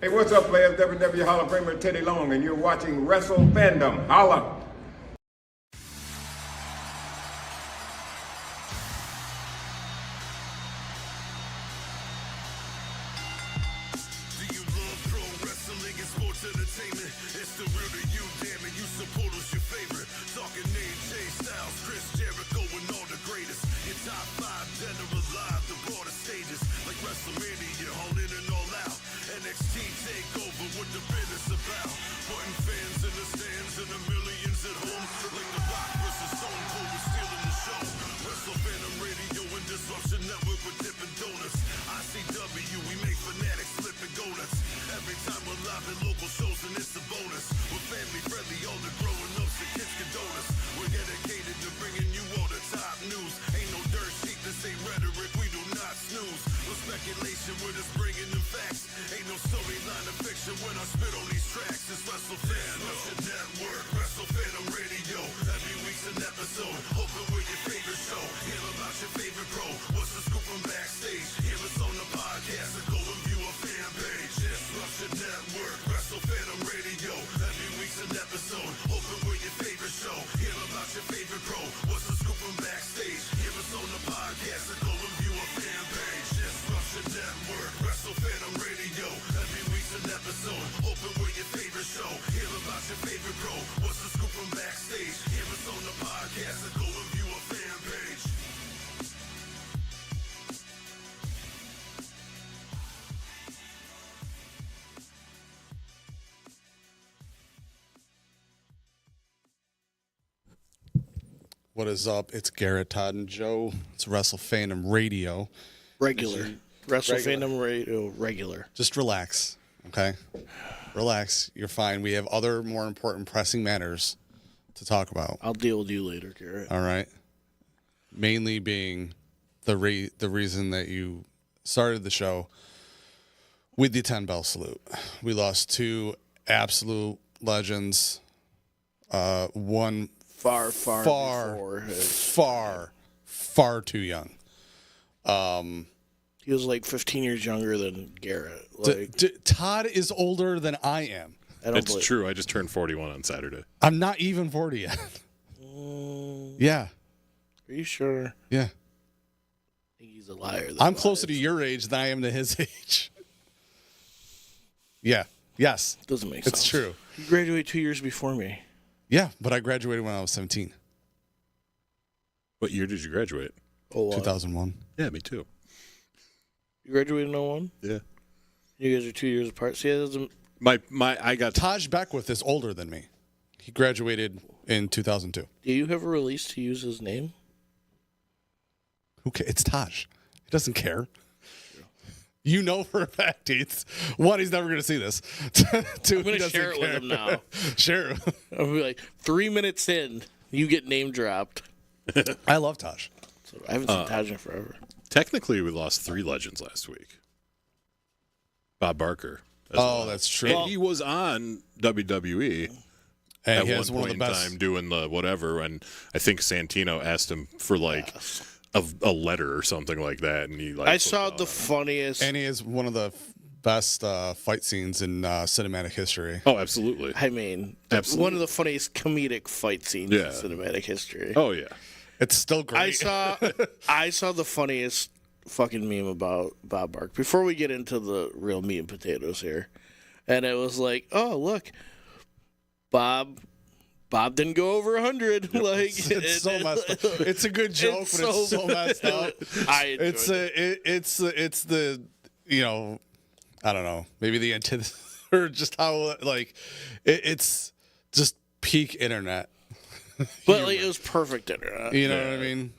Hey, what's up, players? WWE Hall of Famer Teddy Long, and you're watching Wrestle Fandom. Holla! Do you love pro wrestling and sports entertainment? It's the real to you, damn it. You support us, your favorite. Talking AJ Styles, Chris Jericho, and all the greatest. Your top 5 dead or alive, the broader stages like WrestleMania, all in and all out. NXT takeover, what the business about? Putting fans in the stands and the millions at home. Like the Rock versus Stone Cold, we're stealing the show. Wrestle Fandom Radio and Disruption Network with Dippin' Donuts. ICW, we make fanatics flip and go nuts. Every time we're live at local shows and it's a bonus. We're family friendly, all the growing ups and kids can donut us. We're dedicated to bringing you all the top news. Ain't no dirt sheet, this ain't rhetoric, we do not snooze. No speculation, we're just bringing them facts. Ain't no storyline of fiction when I spit on these tracks. It's Wrestle Fandom Network, Wrestle Fandom Radio. Every week's an episode, hoping we're your favorite show. Hear about your favorite pro, what's the scoop from backstage? Hear us on the podcast and go and view our fan page. Disruption Network, Wrestle Fandom Radio. Every week's an episode, hoping we're your favorite show. Hear about your favorite pro, what's the scoop from backstage? Hear us on the podcast and go and view our fan page. Disruption Network, Wrestle Fandom Radio. Every week's an episode, hoping we're your favorite show. Hear about your favorite pro, what's the scoop from backstage? Hear us on the podcast and go and view our fan page. What is up? It's Garrett, Todd, and Joe. It's Wrestle Fandom Radio. Regular. Wrestle Fandom Radio, regular. Just relax, okay? Relax. You're fine. We have other more important pressing matters to talk about. I'll deal with you later, Garrett. All right? Mainly being the reason that you started the show with the 10-bell salute. We lost 2 absolute legends. One Far too young. He was like 15 years younger than Garrett. Like, Todd is older than I am. It's true. I just turned 41 on Saturday. I'm not even 40 yet. Yeah. Are you sure? Yeah. I think he's a liar. I'm closer to your age than I am to his age. Yeah. Yes. Doesn't make sense. It's true. You graduated 2 years before me. Yeah, but I graduated when I was 17. What year did you graduate? 2001. Yeah, me too. You graduated in 01? Yeah. You guys are 2 years apart. See, that doesn't... I got Taj Beckwith is older than me. He graduated in 2002. Do you have a release to use his name? Okay, it's Taj. He doesn't care. You know for a fact he's never going to see this. Two, I'm going to share it with him now. Share it. I'll be like, 3 minutes in, you get name dropped. I love Taj. So I haven't seen Taj in forever. Technically, we lost 3 legends last week. Bob Barker. That's true. And he was on WWE And at he one has one point of the in best. time doing the whatever, and I think Santino asked him for like a letter or something like that, and he like. I saw the funniest. And he has one of the best fight scenes in cinematic history. Oh, absolutely. I mean, Absolutely. one of the funniest comedic fight scenes in cinematic history. Oh yeah. It's still great. I saw the funniest fucking meme about Bob Barker before we get into the real meat and potatoes here, and it was like, oh look, Bob didn't go over 100. Yep. Like it's so messed up. It's a good joke, but it's so messed up. It's the I don't know, maybe the antithesis or just how like it's just peak internet. But like, it was perfect internet. You know what I mean?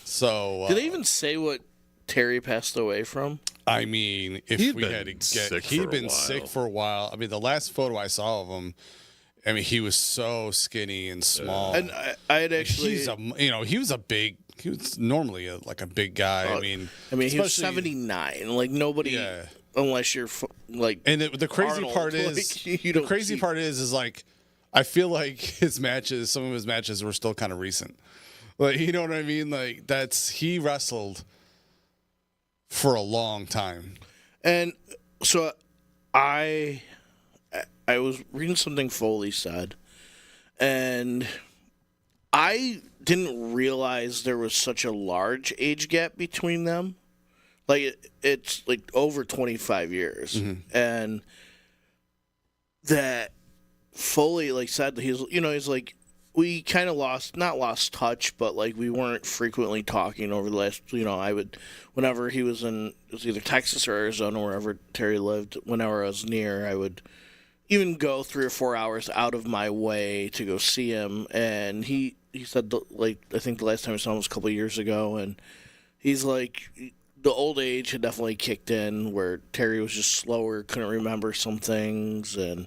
So did they even say what Terry passed away from? I mean, if He'd we been had to get, sick he'd for a been while. sick for a while. I mean, the last photo I saw of him, I mean, he was so skinny and small. And I had actually, he was a big. He was normally a big guy. I mean, he was especially- 79. Like nobody, Yeah. unless you're like. And the crazy Arnold, part like, is, you the don't crazy see- part is like, I feel like some of his matches were still kind of recent. Like, you know what I mean? Like he wrestled for a long time. And so I was reading something Foley said, and I didn't realize there was such a large age gap between them. Like, it's like over 25 years. And that Foley, like, said that he's like, we kind of not lost touch, but, like, we weren't frequently talking over the last, whenever he was it was either Texas or Arizona, wherever Terry lived, whenever I was near, I would even go 3 or 4 hours out of my way to go see him. And he said, I think the last time I saw him was a couple of years ago, and he's like, the old age had definitely kicked in where Terry was just slower, couldn't remember some things, and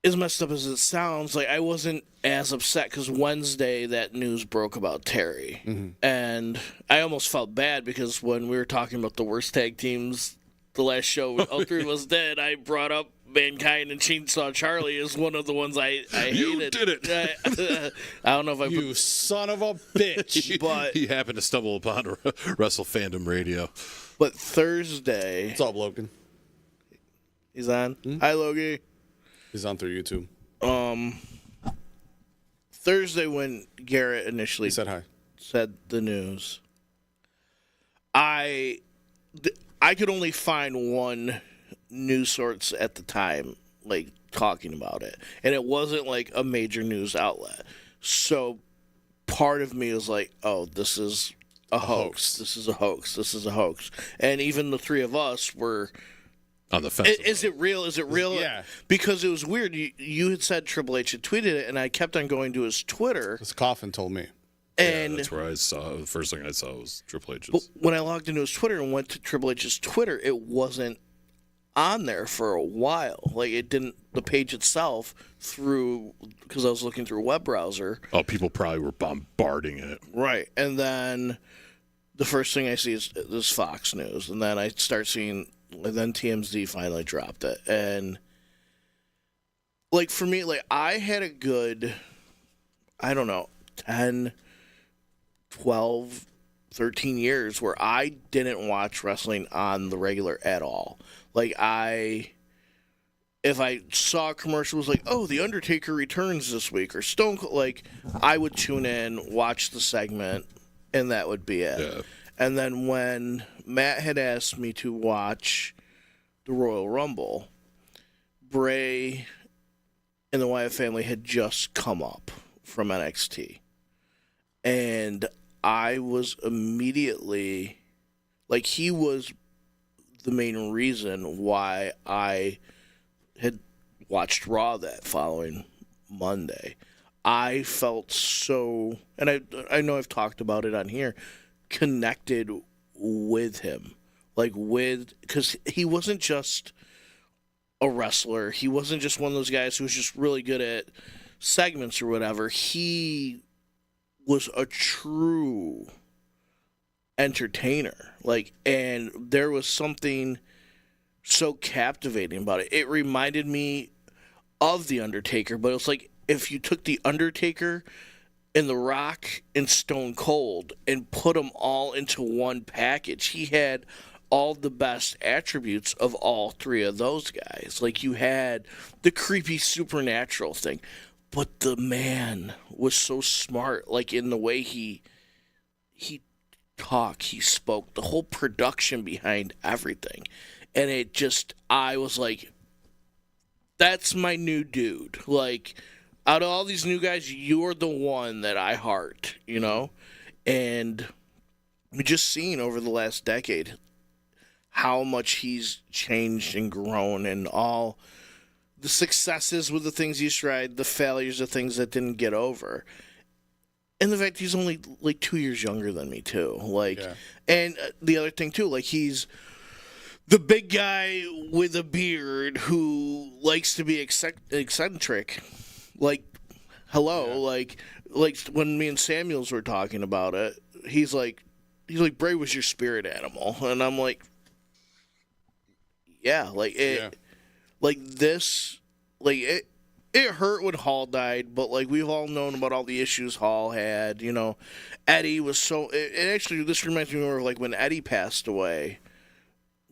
as messed up as it sounds, like, I wasn't as upset because Wednesday that news broke about Terry. And I almost felt bad because when we were talking about the worst tag teams, the last show, all three of us did, I brought up Mankind and Chainsaw Charlie as one of the ones I hated. You did it. I don't know if You son of a bitch. but He happened to stumble upon Wrestle Fandom Radio. but Thursday, What's up, Logan? he's on. Hi, Logie. He's on through YouTube. Thursday when Garrett initially He said hi. said the news, I could only find one news source at the time, like, talking about it, and it wasn't like a major news outlet. So part of me was like, oh, this is a hoax. This is a hoax. This is a hoax. And even the three of us were On the fence. Is it real? Is it real? Yeah. Because it was weird. You had said Triple H had tweeted it, and I kept on going to his Twitter. This coffin told me. And that's where I saw the first thing I saw was Triple H's. but when I logged into his Twitter and went to Triple H's Twitter, it wasn't on there for a while. Like, it didn't, the page itself, because I was looking through a web browser. Oh, people probably were bombarding it. Right. And then the first thing I see is this Fox News. And then I start seeing, and then TMZ finally dropped it. And, like, for me, like, I had a good, I don't know, 10, 12, 13 years where I didn't watch wrestling on the regular at all. Like, if I saw a commercial, it was like, oh, The Undertaker returns this week, or Stone Cold, like, I would tune in, watch the segment, and that would be it. Yeah. And then when Matt had asked me to watch the Royal Rumble, Bray and the Wyatt family had just come up from NXT. And I was immediately, like, he was the main reason why I had watched Raw that following Monday. I felt so, and I know I've talked about it on here, connected with him. Like, because he wasn't just a wrestler. He wasn't just one of those guys who was just really good at segments or whatever. He was a true entertainer. Like, and there was something so captivating about it. It reminded me of The Undertaker, but it was like if you took The Undertaker and The Rock and Stone Cold and put them all into one package. He had all the best attributes of all three of those guys. Like, you had the creepy supernatural thing, but the man was so smart, like, in the way he talked, he spoke, the whole production behind everything. And it just, I was like, that's my new dude. Like, out of all these new guys, you're the one that I heart, you know? And we just seen over the last decade how much he's changed and grown, and all the successes with the things he's tried, the failures of things that didn't get over. And the fact he's only like 2 years younger than me too. Like, yeah. And the other thing too, like, he's the big guy with a beard who likes to be eccentric. Like, hello, yeah. like when me and Samuels were talking about it, he's like, Bray was your spirit animal, and I'm like, yeah, like it, yeah. Like this, like it. It hurt when Hall died, but, like, we've all known about all the issues Hall had, you know. Eddie was so... It actually, this reminds me more of, like, when Eddie passed away.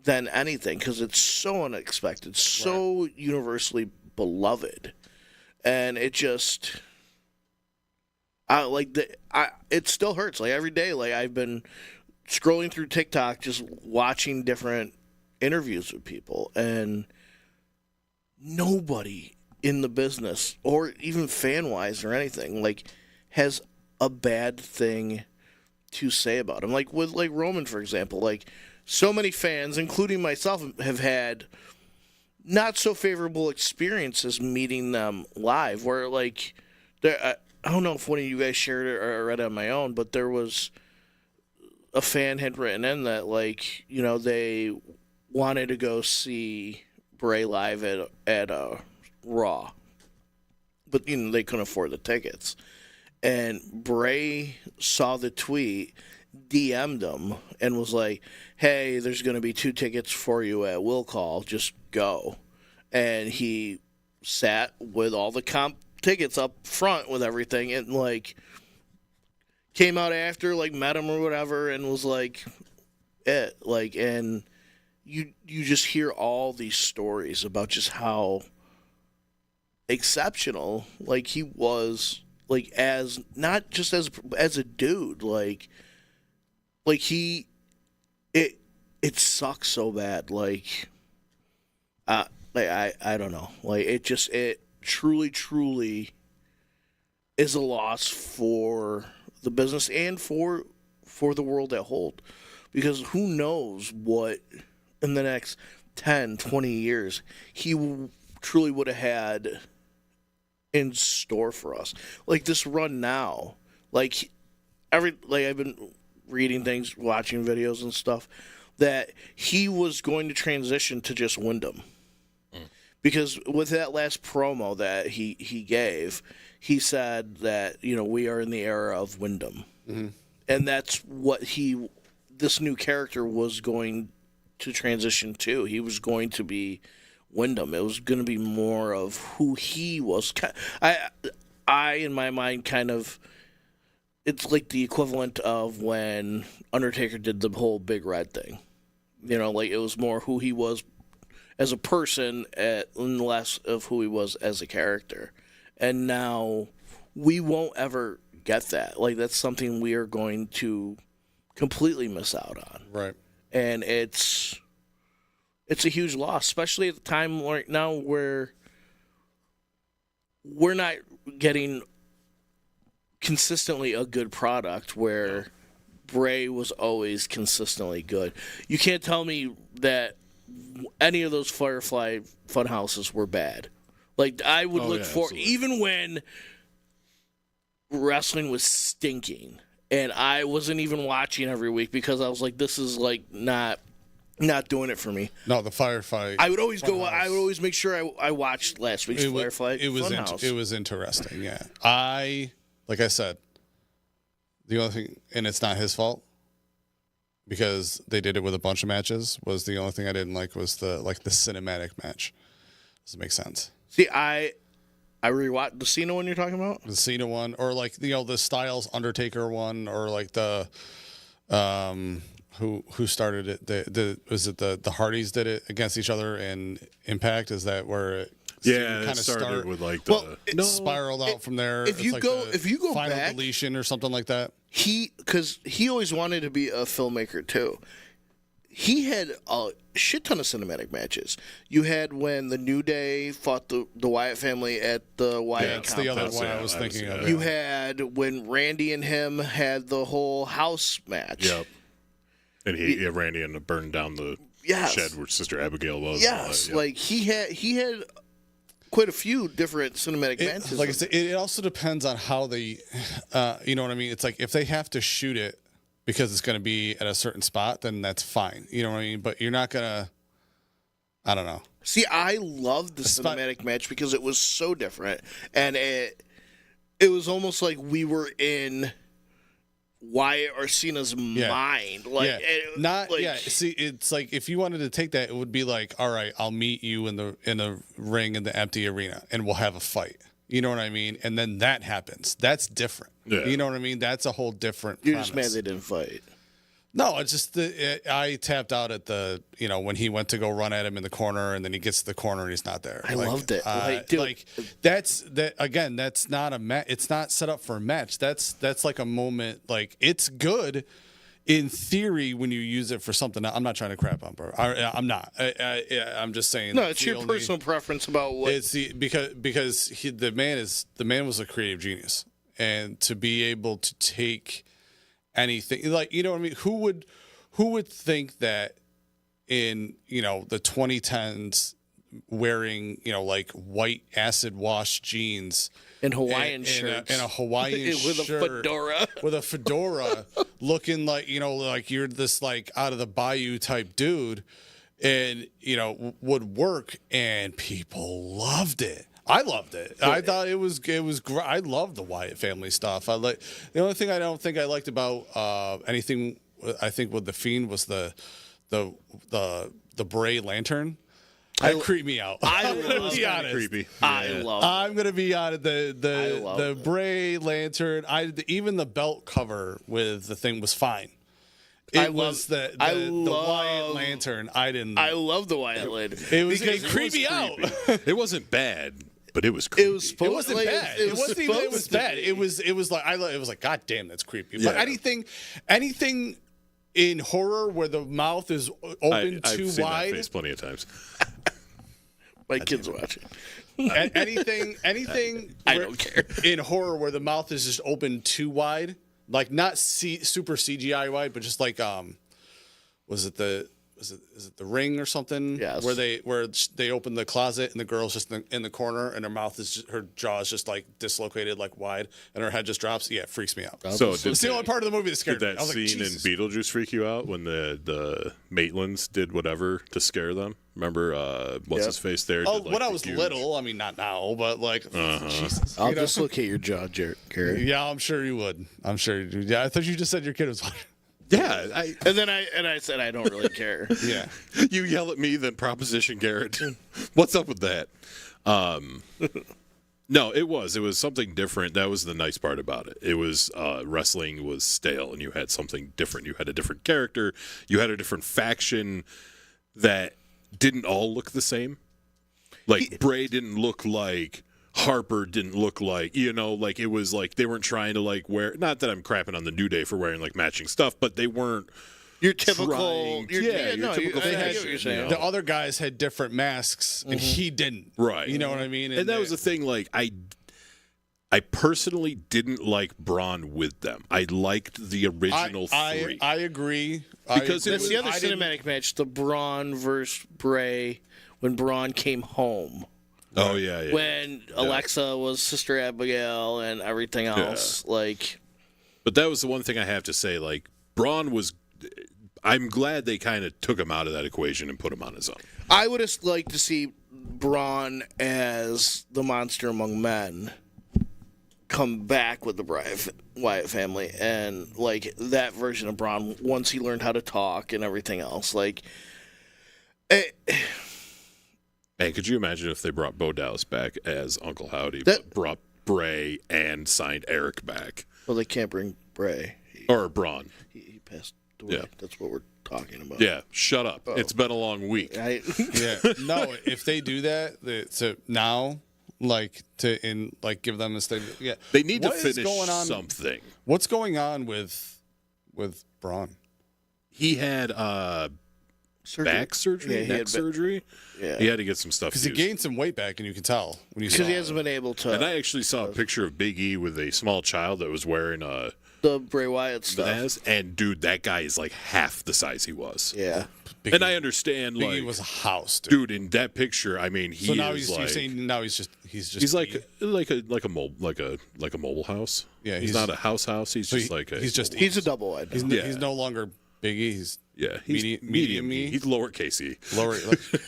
than anything because it's so unexpected, so universally beloved, and it just, it still hurts. Like every day, like I've been scrolling through TikTok, just watching different interviews with people, and nobody in the business or even fan wise or anything like has a bad thing to say about him. Like with like Roman, for example, like so many fans, including myself, have had not so favorable experiences meeting them live. Where like, I don't know if one of you guys shared it or I read it on my own, but there was a fan had written in that like, you know, they wanted to go see Bray live at Raw, but you know they couldn't afford the tickets. And Bray saw the tweet, DM'd him, and was like, hey, there's going to be 2 tickets for you at Will Call. Just go. And he sat with all the comp tickets up front with everything and, like, came out after, like, met him or whatever and was like, like, and you just hear all these stories about just how exceptional, like, he was, like, as not just as a dude, like he, it sucks so bad, like I don't know, like it truly is a loss for the business and for the world at whole, because who knows what in the next 10, 20 years he truly would have had in store for us. Like this run now, like I've been reading things, watching videos and stuff, that he was going to transition to just Wyndham. Because with that last promo that he gave, he said that, you know, we are in the era of Wyndham. Mm-hmm. And that's what this new character was going to transition to. He was going to be Wyndham. It was going to be more of who he was. I in my mind, kind of, it's like the equivalent of when Undertaker did the whole Big Red thing. You know, like it was more who he was as a person and less of who he was as a character. And now we won't ever get that. Like that's something we are going to completely miss out on. Right. And it's a huge loss, especially at the time right now where we're not getting consistently a good product, where Bray was always consistently good. You can't tell me that any of those Firefly Funhouses were bad. Like, I would look for, absolutely. Even when wrestling was stinking, and I wasn't even watching every week because I was like, this is like not doing it for me. No, the Firefly. I would always go. I would always make sure I watched last week's Firefly Funhouse. It was interesting. Yeah, like I said, the only thing, and it's not his fault because they did it with a bunch of matches. Was the only thing I didn't like was the cinematic match. Does it make sense? See, I rewatched the Cena one you're talking about. The Cena one, or like the Styles Undertaker one, or like the who started it? Was it the Hardys did it against each other in Impact? Is that where it? Yeah, it started with like the spiraled out from there. If you go final back, deletion or something like that. Because he always wanted to be a filmmaker too. He had a shit ton of cinematic matches. You had when the New Day fought the Wyatt family at the Wyatt. That's the other one I was thinking of. You had when Randy and him had the whole house match. Yep. And Randy ended up burning down the shed where Sister Abigail was. Yes, like he had quite a few different cinematic matches. Like I said, it also depends on how they, you know what I mean? It's like if they have to shoot it because it's going to be at a certain spot, then that's fine. You know what I mean? But you're not going to, I don't know. See, I loved the cinematic match because it was so different. And it was almost like we were in Wyatt or Cena's mind. Like, See, it's like if you wanted to take that, it would be like, all right, I'll meet you in the ring in the empty arena and we'll have a fight. You know what I mean? And then that happens. That's different. Yeah. You know what I mean? That's a whole different You're premise. just mad they didn't fight. No, it's just I tapped out at the when he went to go run at him in the corner, and then he gets to the corner and he's not there. I loved it. Dude. That's again. That's not a match. It's not set up for a match. That's like a moment. Like it's good in theory when you use it for something. I'm not trying to crap on bro. I'm not. I'm just saying. No, it's your personal preference about what. It's because the man was a creative genius, and to be able to take anything like what I mean, who would think that in the 2010s wearing like white acid wash jeans and Hawaiian shirts and a Hawaiian with shirt with a fedora looking like like you're this like out of the bayou type dude, and would work, and people loved it. I loved it. I thought it was great. I loved the Wyatt family stuff. The only thing I don't think I liked about anything I think with the Fiend was the Bray lantern. That creeped me out. I'm gonna be honest. Creepy. I'm gonna be honest. The Bray lantern. Even the belt cover with the thing was fine. The Wyatt lantern. I love the Wyatt lantern. It creeped me out. It wasn't bad, but it was creepy. It wasn't bad. It wasn't even. It was bad. It was like God damn, that's creepy. Yeah. But anything in horror where the mouth is open I've too seen wide. That face plenty of times. My kids watching. Anything. I don't care. In horror where the mouth is just open too wide, like not super CGI wide, but just like is it the Ring or something? Yes. Where they open the closet and the girl's just in the corner and her jaw is just like dislocated, like wide, and her head just drops. Yeah, it freaks me out. So It's the only part of the movie that scared Did me. that I was like, scene in Jesus. Beetlejuice freak you out when the Maitlands did whatever to scare them? Remember what's his face there? Oh, did, like, when I the was huge- little, I mean, not now, but like, Jesus. I'll dislocate your jaw, Gary. Yeah, I'm sure you would. I'm sure you would. Yeah, I thought you just said your kid was watching. Yeah, And then I said I don't really care. Yeah. you yell at me, then Proposition Garrett. What's up with that? No, it was something different. That was the nice part about it. It was wrestling was stale, and you had something different. You had a different character. You had a different faction that didn't all look the same. Like Bray didn't look like Harper, didn't look like like it was like they weren't trying to like wear. Not that I'm crapping on the New Day for wearing like matching stuff, but they weren't. Your typical, typical The other guys had different masks, and he didn't. Right. You know what I mean? And that was the thing. Like I personally didn't like Braun with them. I liked the original three. I agree. Because That's the other cinematic match, the Braun versus Bray, when Braun came home. Oh yeah. When Alexa was Sister Abigail and everything else, But that was the one thing I have to say. Like Braun was. I'm glad they kind of took him out of that equation and put him on his own. I would have liked to see Braun as the monster among men come back with the Wyatt family, and like that version of Braun once he learned how to talk and everything else. Hey, could you imagine if they brought Bo Dallas back as Uncle Howdy, but brought Bray and signed Eric back? Well, they can't bring Bray. Or Braun. He passed away. Yeah. That's what we're talking about. Yeah, shut up. It's been a long week. Yeah. No, if they do that, so now, give them a statement. Yeah. They need What to is finish going on? something. What's going on with Braun? He had back surgery, Yeah, neck surgery. Yeah. He had to get some stuff Because he used. gained some weight back, and you can tell when you saw Because he it. hasn't been able to. And I actually saw a picture of Big E with a small child that was wearing the Bray Wyatt stuff. Vaz, and dude, that guy is like half the size he was. Yeah. Big And E- I understand, Big like, E was a house, dude. dude, in that picture, I mean, So now is you're like, saying now he's just he's like a mobile house. Yeah, he's not a house. He's just like a He's a double wide. He's no longer Big E. He's he's medium E. He's lowercase e. lower.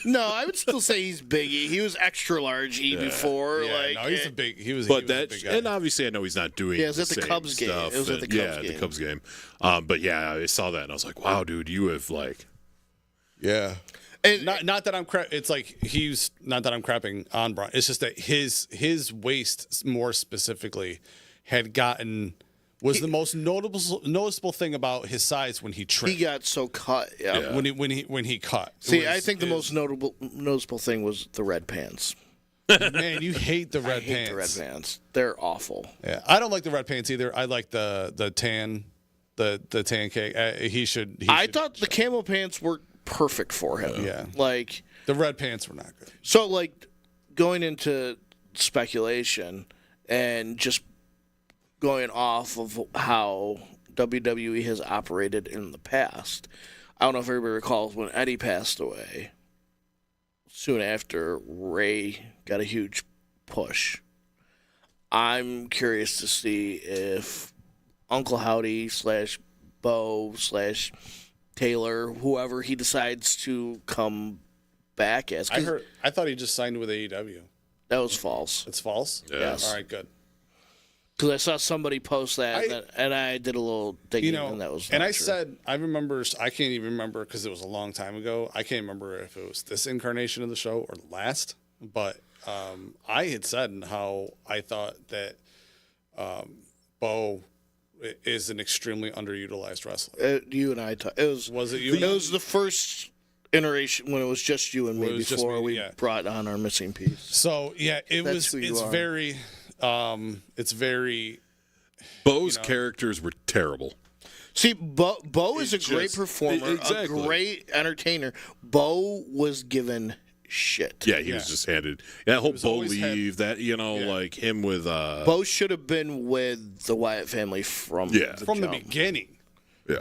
No, I would still say he's biggie. He was extra large E before. no, he's a big. He was. But he was a that, big guy. and obviously, I know he's not doing. Yeah, it was at the same Cubs game. stuff, It was at the and- Cubs game. the Cubs game. But yeah, I saw that and I was like, wow, dude, you have like. Yeah. And Not that I'm it's like he's not that I'm crapping on Braun. It's just that his waist more specifically had gotten was the most noticeable thing about his size when he trimmed. He got so cut. Yeah. When he cut. I think the most noticeable thing was the red pants. Man, you hate the red pants. I hate the red pants. They're awful. Yeah, I don't like the red pants either. I like the tan, the tan cake. I thought the camo pants were perfect for him. Yeah, like the red pants were not good. So like going into speculation and just going off of how WWE has operated in the past. I don't know if everybody recalls when Eddie passed away. Soon after, Ray got a huge push. I'm curious to see if Uncle Howdy / Bo / Taylor, whoever he decides to come back as. I thought he just signed with AEW. That was false. It's false? Yeah. Yes. All right, good. Because I saw somebody post that, and I did a little digging, and that was. And I true. said, I remember. I can't even remember because it was a long time ago. I can't remember if it was this incarnation of the show or the last. But I had said how I thought that Bo is an extremely underutilized wrestler. You and I talked. Was it you? It was the first iteration when it was just you and me before we yeah. brought on our missing piece. So yeah, it's very. It's very. Bo's characters were terrible. See, Bo is a great performer, a great entertainer. Bo was given shit. Yeah, he was just handed that whole Bo leave. Like him with. Bo should have been with the Wyatt family from the beginning. Yeah.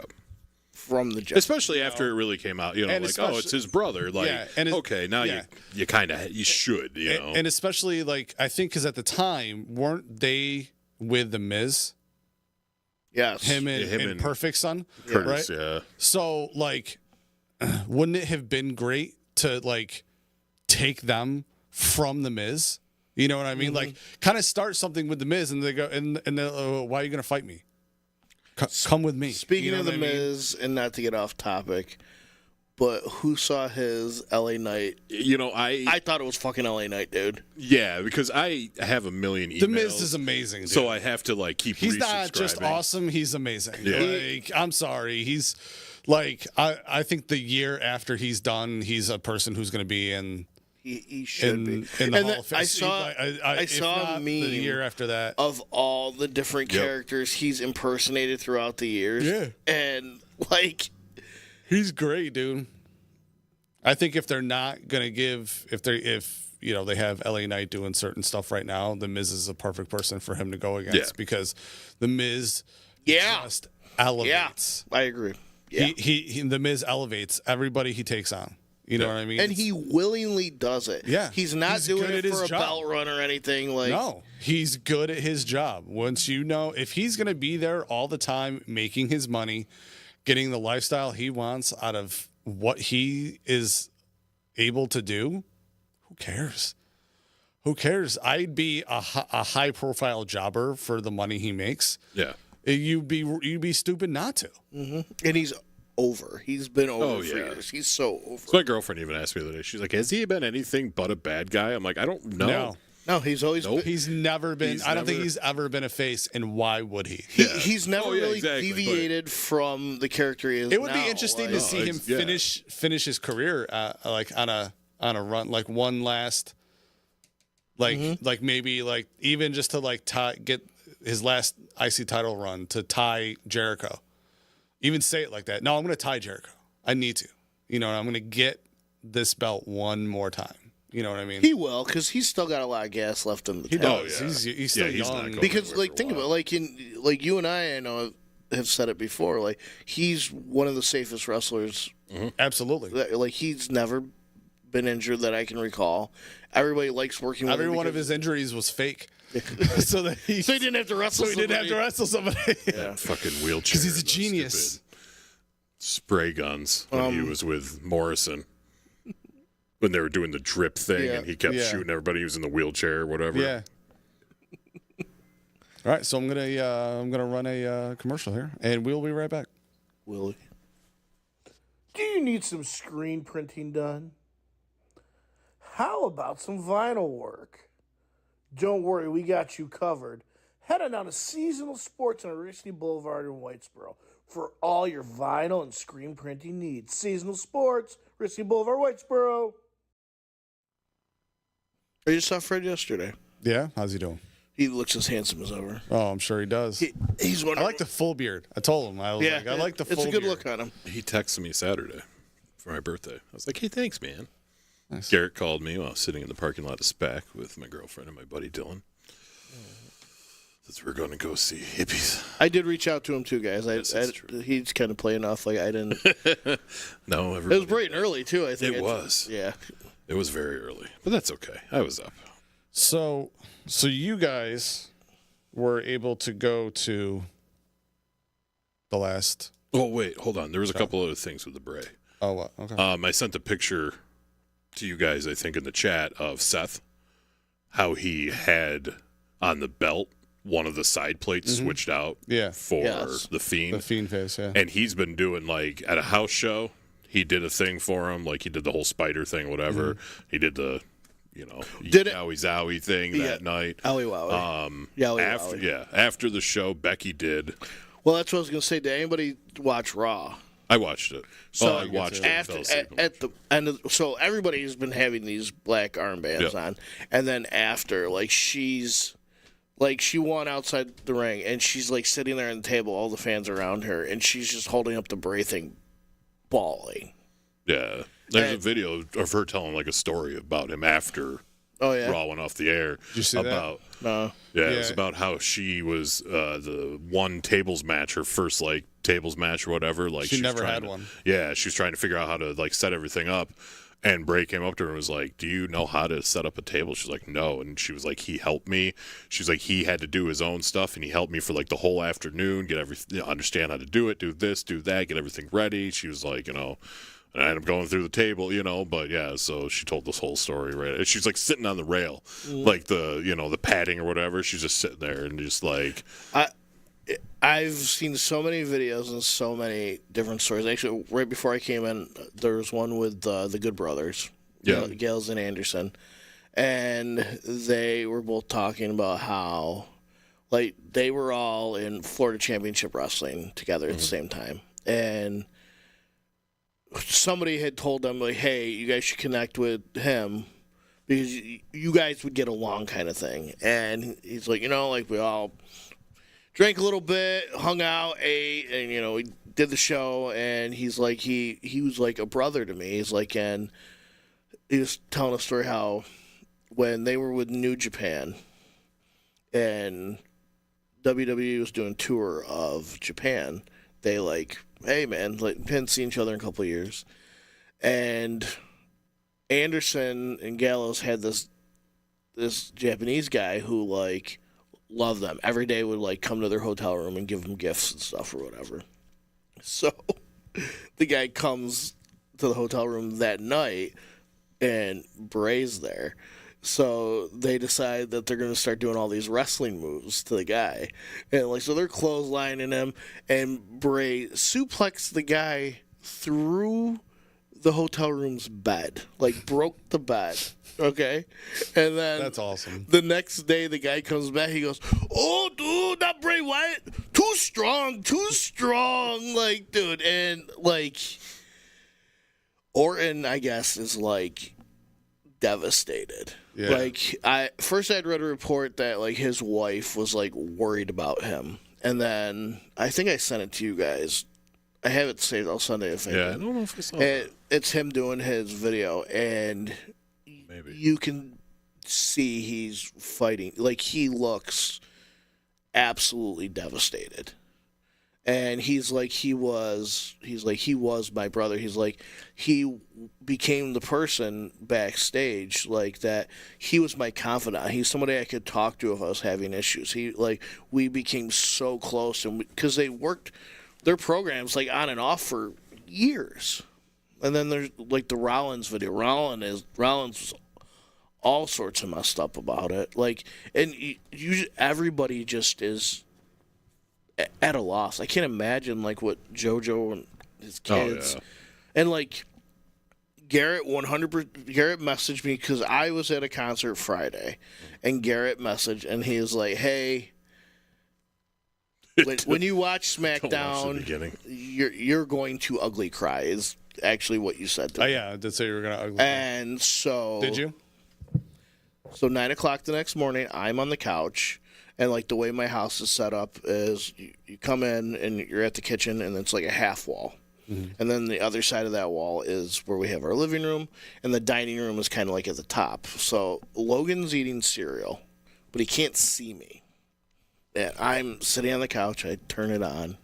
From the jump. Especially after it really came out, it's his brother. Like, okay, now you kind of you should, and especially like I think because at the time weren't they with the Miz? Yes, him and Perfect Son, Curtis, right? Yeah. So like, wouldn't it have been great to like take them from the Miz? You know what I mean? Mm-hmm. Like, kind of start something with the Miz, and they go, and why are you going to fight me? Come with me. Speaking of the Miz, and not to get off topic, but who saw his LA Knight? I thought it was fucking LA Knight, dude. Yeah, because I have a million emails. The Miz is amazing, dude. So I have to like keep. He's not just awesome; he's amazing. Yeah. Like, I'm sorry, he's like I think the year after he's done, he's a person who's going to be in. He should be in the Hall of Fame. I saw a meme the year after that of all the different characters he's impersonated throughout the years. Yeah, and like he's great, dude. I think if they're not gonna if they have LA Knight doing certain stuff right now, the Miz is a perfect person for him to go against because the Miz just elevates. Yeah, I agree. Yeah, he the Miz elevates everybody he takes on. You know what I mean? And he willingly does it. Yeah. He's not doing it for a belt run or anything. Like no, he's good at his job. Once if he's going to be there all the time, making his money, getting the lifestyle he wants out of what he is able to do, who cares? Who cares? I'd be a high-profile jobber for the money he makes. Yeah. You'd be stupid not to. Mm-hmm. And he's over. He's been over for years. He's so over. So my girlfriend even asked me the other day. She's like, "Has he been anything but a bad guy?" I'm like, "I don't know." No, he's always. Nope. He's never been. I don't think he's ever been a face, and why would he? He's never deviated from the character he is. It would be interesting to see him finish his career, like on a run, like one last, like maybe like even just to like get his last IC title run to tie Jericho. Even say it like that. No, I'm going to tie Jericho. I need to. I'm going to get this belt one more time. You know what I mean? He will, because he's still got a lot of gas left in the tank. He does. He's still young. Because, like, think about it. Like you and I know, have said it before. Like, he's one of the safest wrestlers. Mm-hmm. Absolutely. Like, he's never been injured that I can recall. Everybody likes working with him. Every one of his injuries was fake. so he didn't have to wrestle somebody. He didn't have to wrestle somebody. Yeah. Fucking wheelchair. Because he's a genius. Spray guns when he was with Morrison. When they were doing the drip thing and he kept shooting everybody. He was in the wheelchair or whatever. Yeah. All right, so I'm gonna run a commercial here, and we'll be right back. Willie, do you need some screen printing done? How about some vinyl work? Don't worry, we got you covered. Head on down to Seasonal Sports on University Boulevard in Whitesboro for all your vinyl and screen printing needs. Seasonal Sports, University Boulevard, Whitesboro. I just saw Fred yesterday. Yeah? How's he doing? He looks as handsome as ever. Oh, I'm sure he does. He's one. I like the full beard. I told him. I like the full beard. It's a good look on him. He texted me Saturday for my birthday. I was like, hey, thanks, man. Nice. Garrett called me while I was sitting in the parking lot of SPAC with my girlfriend and my buddy Dylan. We're going to go see hippies. I did reach out to him too, guys. He's kind of playing off like I didn't. No, it was bright and early too. I think it was. Yeah, it was very early, but that's okay. I was up. So you guys were able to go to the last. Oh wait, hold on. There was a couple other things with the Bray. Oh, what? Okay. I sent a picture to you guys, I think, in the chat of Seth, how he had on the belt one of the side plates switched out for the Fiend. The Fiend face, yeah. And he's been doing, like, at a house show, he did a thing for him. Like, he did the whole spider thing, whatever. He did the, Yowie Zowie thing that night. Owie Wowie. After the show, Becky did. Well, that's what I was going to say. Did anybody watch Raw? I watched it. So I watched it. At the end so everybody's been having these black armbands on. And then after, she won outside the ring, and she's, sitting there on the table, all the fans around her, and she's just holding up the Bray thing, bawling. Yeah. There's a video of her telling, a story about him after Raw went off the air. Did you see that? No. Yeah, it was about how she was the one tables match, her first, tables match or whatever. She never had one. Yeah, she was trying to figure out how to, set everything up. And Bray came up to her and was like, do you know how to set up a table? She's like, no. And she was like, he helped me. She's like, he had to do his own stuff, and he helped me for, the whole afternoon, get everything, understand how to do it, do this, do that, get everything ready. She was like, and I ended up going through the table, but yeah, so she told this whole story, right? And she's, sitting on the rail, the padding or whatever. She's just sitting there and just, I've seen so many videos and so many different stories. Actually, right before I came in, there was one with the Good Brothers, Gales and Anderson, and they were both talking about how, they were all in Florida Championship Wrestling together at the same time, and somebody had told them, hey, you guys should connect with him because you guys would get along, kind of thing. And he's like, we all drank a little bit, hung out, ate, and, we did the show, and he's like, he was like a brother to me. He's like, and he was telling a story how when they were with New Japan and WWE was doing a tour of Japan, they hey man, hadn't seen each other in a couple of years. And Anderson and Gallows had this Japanese guy who loved them. Every day would come to their hotel room and give them gifts and stuff or whatever. So the guy comes to the hotel room that night and Bray's there. So they decide that they're going to start doing all these wrestling moves to the guy. And so they're clotheslining him, and Bray suplexed the guy through the hotel room's bed. Broke the bed. Okay? And then that's awesome. The next day the guy comes back, he goes, oh dude, that Bray Wyatt, too strong, dude. And Orton, I guess, is devastated. Yeah. I'd read a report that his wife was worried about him, and then I think I sent it to you guys. I have it saved. I'll send it if I can. I don't know if I saw it. It's him doing his video, and maybe you can see he's fighting. He looks absolutely devastated. And he's he was my brother. He's he became the person backstage that he was my confidant. He's somebody I could talk to if I was having issues. We became so close, and because they worked their programs on and off for years. And then there's the Rollins video. Rollins was all sorts of messed up about it. And everybody just is at a loss. I can't imagine what JoJo and his kids and Garrett 100%. Garrett messaged me because I was at a concert Friday, and Garrett messaged and he was like, "Hey, when you watch Don't watch the SmackDown, beginning. you're going to ugly cry. Is actually what you said. To me. yeah, I did say you were gonna ugly cry. And so Did you? So 9:00 the next morning, I'm on the couch, and like the way my house is set up is you come in and you're at the kitchen, and it's like a half wall. And then the other side of that wall is where we have our living room, and the dining room is kind of like at the top. So Logan's eating cereal, but he can't see me. And I'm sitting on the couch, I turn it on,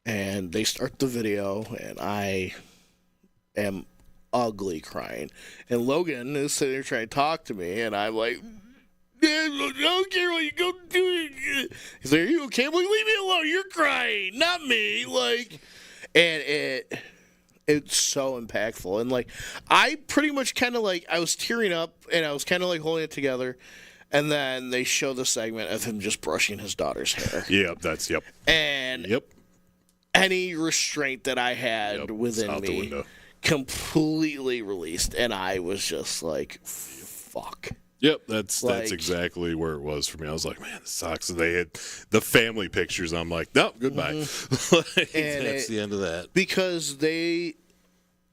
and they start the video, and I am ugly crying. And Logan is sitting there trying to talk to me, and I'm like, I don't care what you go do. He's like, are you okay? Well, leave me alone. You're crying, not me. Like, and it's so impactful. And like, I pretty much kind of like, I was tearing up, and I was kind of like holding it together. And then they show the segment of him just brushing his daughter's hair. Yep. And any restraint that I had within me completely released. And I was just like, fuck. Yep, that's exactly where it was for me. I was like, man, this sucks. And they had the family pictures. I'm like, no, goodbye. And that's the end of that. Because they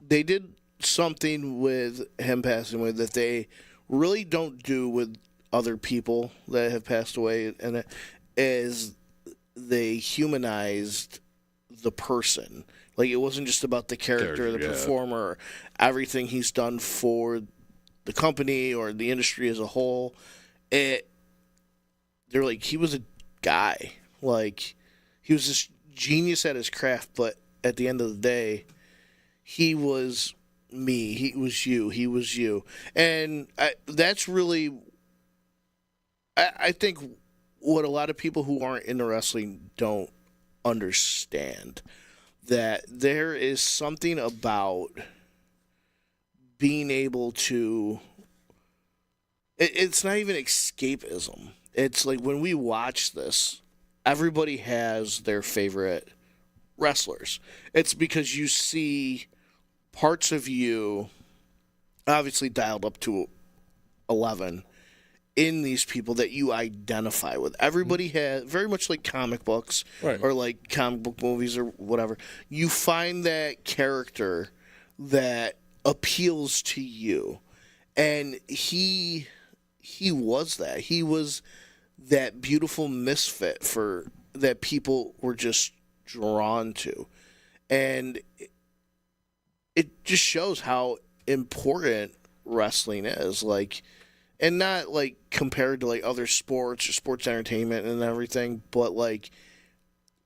did something with him passing away that they really don't do with other people that have passed away, and it is they humanized the person. Like, it wasn't just about the character, the performer, everything he's done for the company or the industry as a whole. They're like, he was a guy. Like, he was this genius at his craft, but at the end of the day, he was me. He was you. He was you. And that's really, I think, what a lot of people who aren't into wrestling don't understand. That there is something about being able to, it's not even escapism. It's like when we watch this, everybody has their favorite wrestlers. It's because you see parts of you, obviously dialed up to 11, in these people that you identify with. Everybody has, very much like comic books, right, or like comic book movies or whatever. You find that character that appeals to you. And he was that. He was that beautiful misfit for that people were just drawn to. And it just shows how important wrestling is. Like, and not like compared to like other sports or sports entertainment and everything, but like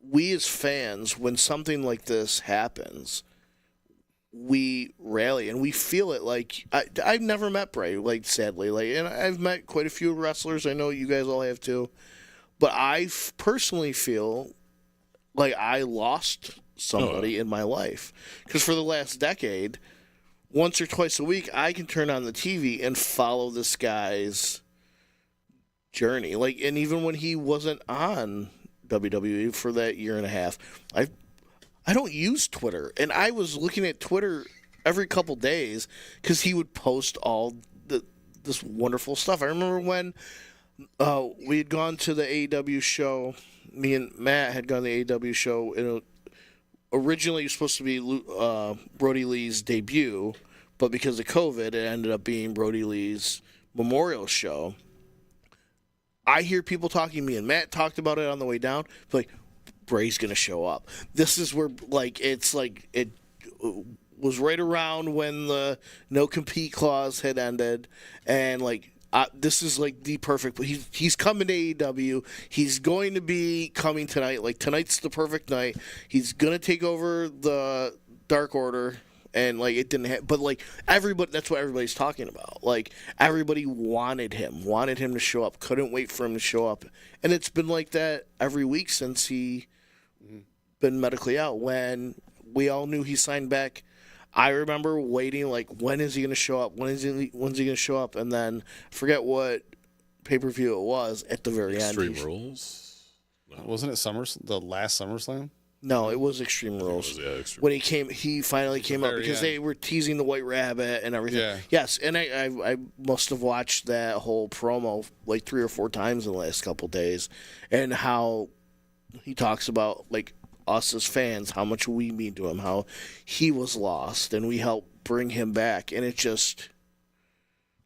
we as fans, when something like this happens, we rally and we feel it. Like I've never met Bray, like sadly, like, and I've met quite a few wrestlers. I know you guys all have too, but I personally feel like I lost somebody in my life, because for the last decade, once or twice a week, I can turn on the TV and follow this guy's journey. Like, and even when he wasn't on WWE for that year and a half, I don't use Twitter, and I was looking at Twitter every couple days because he would post all this wonderful stuff. I remember when we had gone to the AEW show. Me and Matt had gone to the AEW show, and originally it was supposed to be Brody Lee's debut, but because of COVID, it ended up being Brody Lee's memorial show. I hear people talking, me and Matt talked about it on the way down, like, Bray's going to show up. This is where, like, it's like, it was right around when the no-compete clause had ended, and, like, this is like the perfect. He's coming to AEW. He's going to be coming tonight. Like, tonight's the perfect night. He's gonna take over the Dark Order, and like it didn't. But like everybody, that's what everybody's talking about. Like everybody wanted him to show up. Couldn't wait for him to show up, and it's been like that every week since he been medically out. When we all knew he signed back, I remember waiting, like, when is he going to show up? When's he going to show up? And then, forget what pay-per-view it was at the very end. Extreme Rules? No. Wasn't it the last SummerSlam? No, it was Extreme Rules. When he finally came up, because they were teasing the White Rabbit and everything. Yeah. Yes, and I must have watched that whole promo like 3 or 4 times in the last couple days, and how he talks about like us as fans, how much we mean to him, how he was lost and we helped bring him back, and it just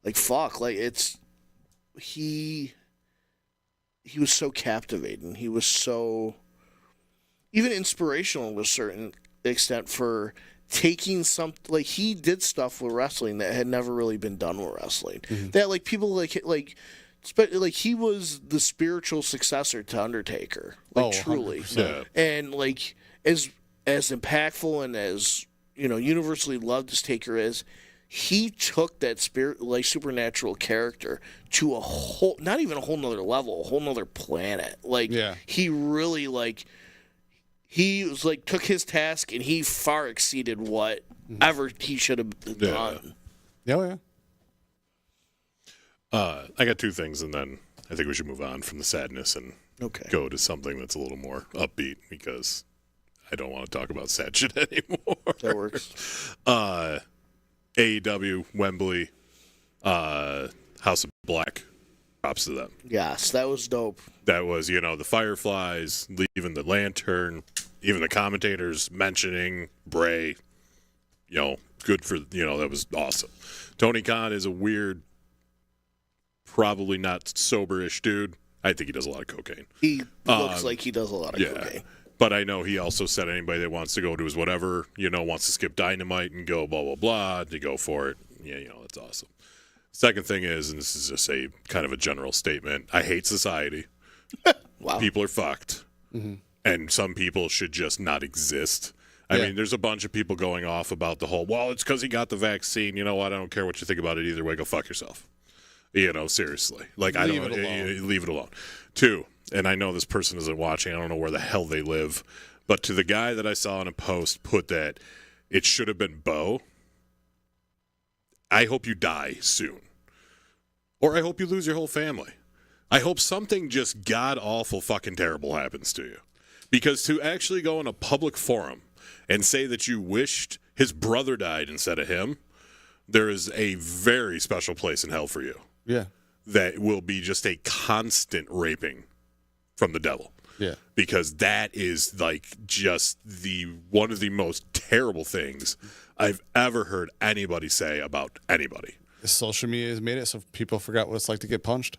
like fuck, like he was so captivating. He was so even inspirational to a certain extent for taking some, like he did stuff with wrestling that had never really been done with wrestling. That like people like he was the spiritual successor to Undertaker, like truly. 100%. And like as impactful and as universally loved as Taker is, he took that spirit, like supernatural character, to a whole, not even a whole nother level, a whole nother planet. Like he really he was like took his task and he far exceeded whatever he should have done. Yeah. I got two things, and then I think we should move on from the sadness and go to something that's a little more upbeat, because I don't want to talk about sad shit anymore. That works. AEW, Wembley, House of Black, props to them. Yes, that was dope. That was, the Fireflies, leaving the lantern, even the commentators mentioning Bray, good for, that was awesome. Tony Khan is a weird, probably not soberish dude. I think he does a lot of cocaine. He looks like he does a lot of cocaine. But I know he also said anybody that wants to go to his whatever, wants to skip Dynamite and go blah, blah, blah, to go for it. Yeah, that's awesome. Second thing is, and this is just a kind of a general statement, I hate society. Wow. People are fucked. Mm-hmm. And some people should just not exist. I mean, there's a bunch of people going off about the whole, well, it's because he got the vaccine. You know what? I don't care what you think about it either way. Go fuck yourself. Seriously. Like, leave it alone. Two, and I know this person isn't watching. I don't know where the hell they live. But to the guy that I saw in a post put that it should have been Bo, I hope you die soon. Or I hope you lose your whole family. I hope something just god-awful fucking terrible happens to you. Because to actually go in a public forum and say that you wished his brother died instead of him, there is a very special place in hell for you. Yeah. That will be just a constant raping from the devil. Yeah. Because that is like just one of the most terrible things I've ever heard anybody say about anybody. Social media has made it so people forgot what it's like to get punched.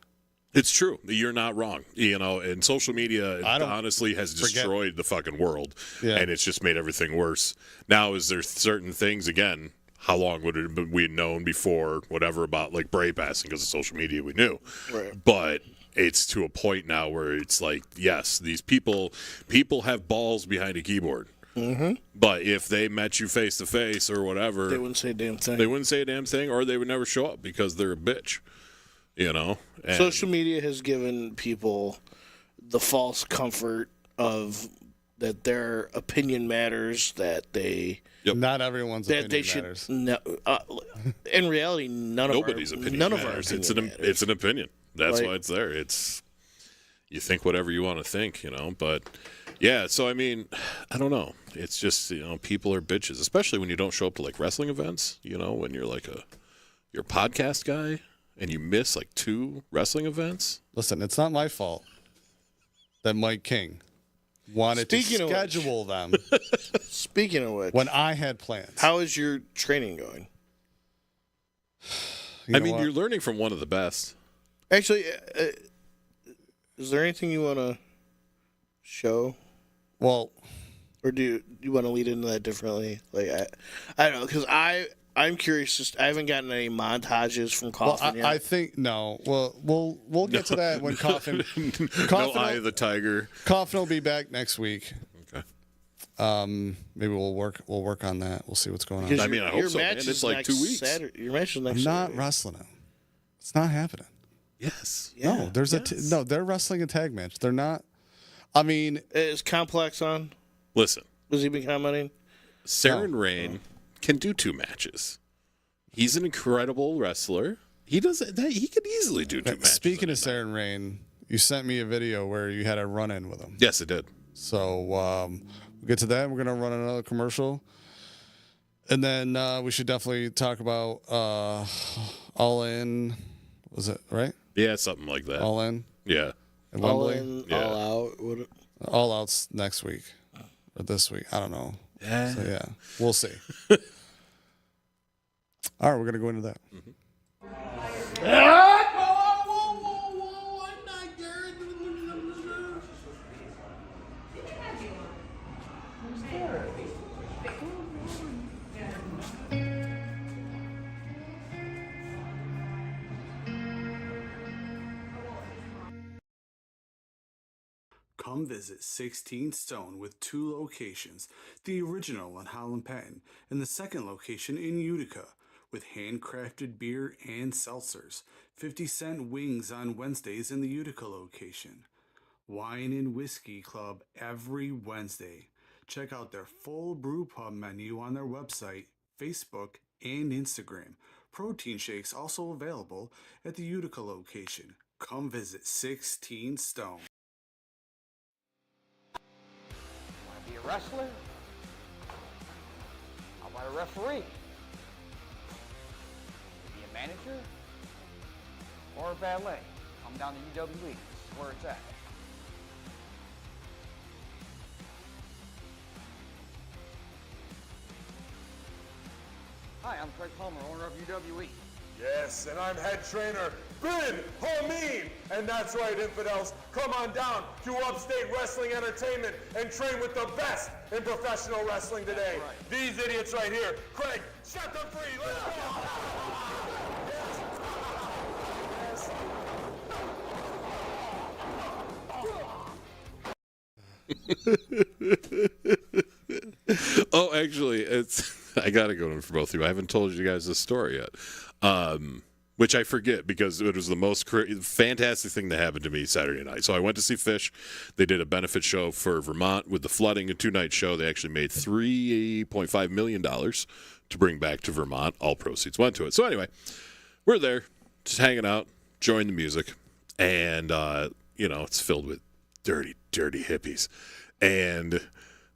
It's true. You're not wrong. And social media honestly has destroyed the fucking world. Yeah. And it's just made everything worse. Now, is there certain things, again, how long would it have been we had known before, whatever, about like Bray passing because of social media we knew. Right. But it's to a point now where it's like, yes, these people have balls behind a keyboard. Mm-hmm. But if they met you face to face or whatever, they wouldn't say a damn thing. They wouldn't say a damn thing, or they would never show up because they're a bitch. And social media has given people the false comfort of that their opinion matters, that they not everyone's that opinion they should matters. In reality, nobody's opinion matters. It's an opinion. That's why it's there. It's you think whatever you want to think, but yeah, so I mean, I don't know. It's just, people are bitches, especially when you don't show up to like wrestling events, when you're like you're a podcast guy and you miss like 2 wrestling events. Listen, it's not my fault that Mike King wanted to schedule them. Speaking of which, when I had plans. How is your training going? You're learning from one of the best. Actually, is there anything you want to show? Well, or do you want to lead into that differently? Like I don't know, because I'm curious. I haven't gotten any montages from Coffin yet. I think no. Well, we'll get to that when Coffin. No Eye of the Tiger. Coffin will be back next week. Okay. Maybe we'll work on that. We'll see what's going on. I mean, I hope so, man. It's like 2 weeks. Your match is next. I'm not Saturday. wrestling him. It's not happening. Yes. Yeah, no, there's no. They're wrestling a tag match. They're not. I mean, is Complex on? Listen. Was he been commenting? Saren Rain can do 2 matches. He's an incredible wrestler. He does that. He could easily do 2 matches. Speaking of Saren Rain, you sent me a video where you had a run-in with him. Yes, it did. So we'll get to that. We're gonna run another commercial, and then we should definitely talk about All In. Was it right? Yeah, something like that. All In. Yeah. And All Wembley? In, Yeah. All Out. All Out's next week or this week. I don't know. Yeah. So, yeah, we'll see. All right, we're going to go into that. Come visit 16 Stone with 2 locations, the original on Holland Patton and the second location in Utica, with handcrafted beer and seltzers, 50-cent wings on Wednesdays in the Utica location. Wine and Whiskey Club every Wednesday. Check out their full brew pub menu on their website, Facebook, and Instagram. Protein shakes also available at the Utica location. Come visit 16 Stone. Be a wrestler? How about a referee? Be a manager? Or a valet? Come down to UWE. This is where it's at. Hi, I'm Craig Palmer, owner of UWE. Yes, and I'm head trainer Ben Hameen. And that's right, infidels. Come on down to Upstate Wrestling Entertainment and train with the best in professional wrestling today. Right. These idiots right here. Craig, set them free. Let's go. Oh, actually, it's I gotta go in for both of you. I haven't told you guys this story yet, which I forget because it was the most fantastic thing that happened to me Saturday night. So I went to see Fish. They did a benefit show for Vermont with the flooding, a 2-night show. They actually made $3.5 million to bring back to Vermont. All proceeds went to it. So anyway, we're there, just hanging out, enjoying the music, and it's filled with dirty, dirty hippies, and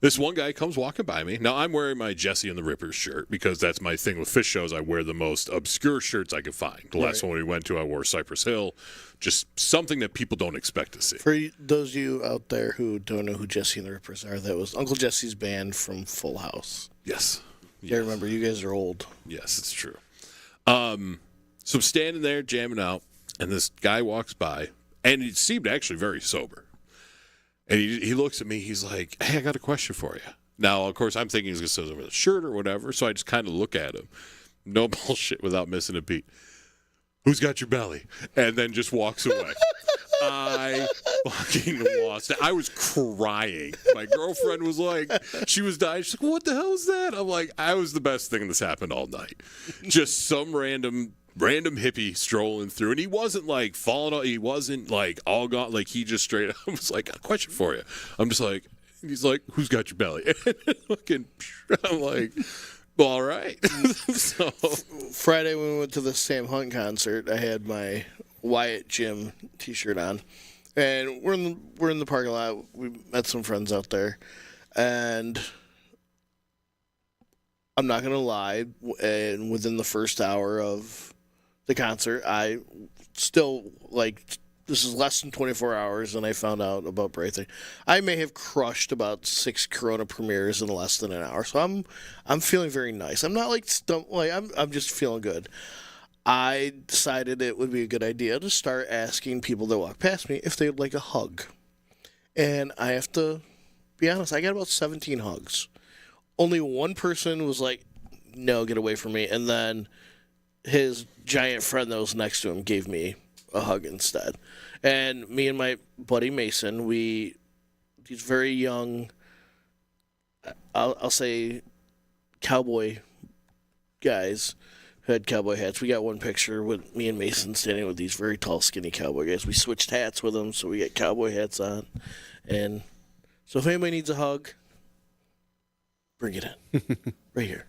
this one guy comes walking by me. Now, I'm wearing my Jesse and the Rippers shirt because that's my thing with Fish shows. I wear the most obscure shirts I could find. The last one we went to, I wore Cypress Hill. Just something that people don't expect to see. For those of you out there who don't know who Jesse and the Rippers are, that was Uncle Jesse's band from Full House. Yes. Yeah, remember, you guys are old. Yes, it's true. So I'm standing there jamming out, and this guy walks by, and he seemed actually very sober. And he looks at me. He's like, "Hey, I got a question for you." Now, of course, I'm thinking he's going to say with a shirt or whatever, so I just kind of look at him. No bullshit without missing a beat. "Who's got your belly?" And then just walks away. I fucking lost it. I was crying. My girlfriend was like, she was dying. She's like, "What the hell is that?" I'm like, I was the best thing that's happened all night. Just some random hippie strolling through, and he wasn't like falling off, he wasn't like all gone, like he just straight up was like, "Got a question for you." I'm just like, he's like, "Who's got your belly?" And I'm like, well, all right. So Friday when we went to the Sam Hunt concert, I had my Wyatt Gym t-shirt on, and we're in the parking lot. We met some friends out there, and I'm not gonna lie, and within the first hour of the concert, I still, this is less than 24 hours, and I found out about Braithwaite. I may have crushed about 6 Corona premieres in less than an hour, so I'm feeling very nice. I'm not I'm just feeling good. I decided it would be a good idea to start asking people that walk past me if they'd like a hug, and I have to be honest, I got about 17 hugs. Only one person was like, "No, get away from me," and then his giant friend that was next to him gave me a hug instead. And me and my buddy Mason, these very young, I'll say cowboy guys who had cowboy hats. We got one picture with me and Mason standing with these very tall, skinny cowboy guys. We switched hats with them, so we got cowboy hats on. And so if anybody needs a hug, bring it in. Right here.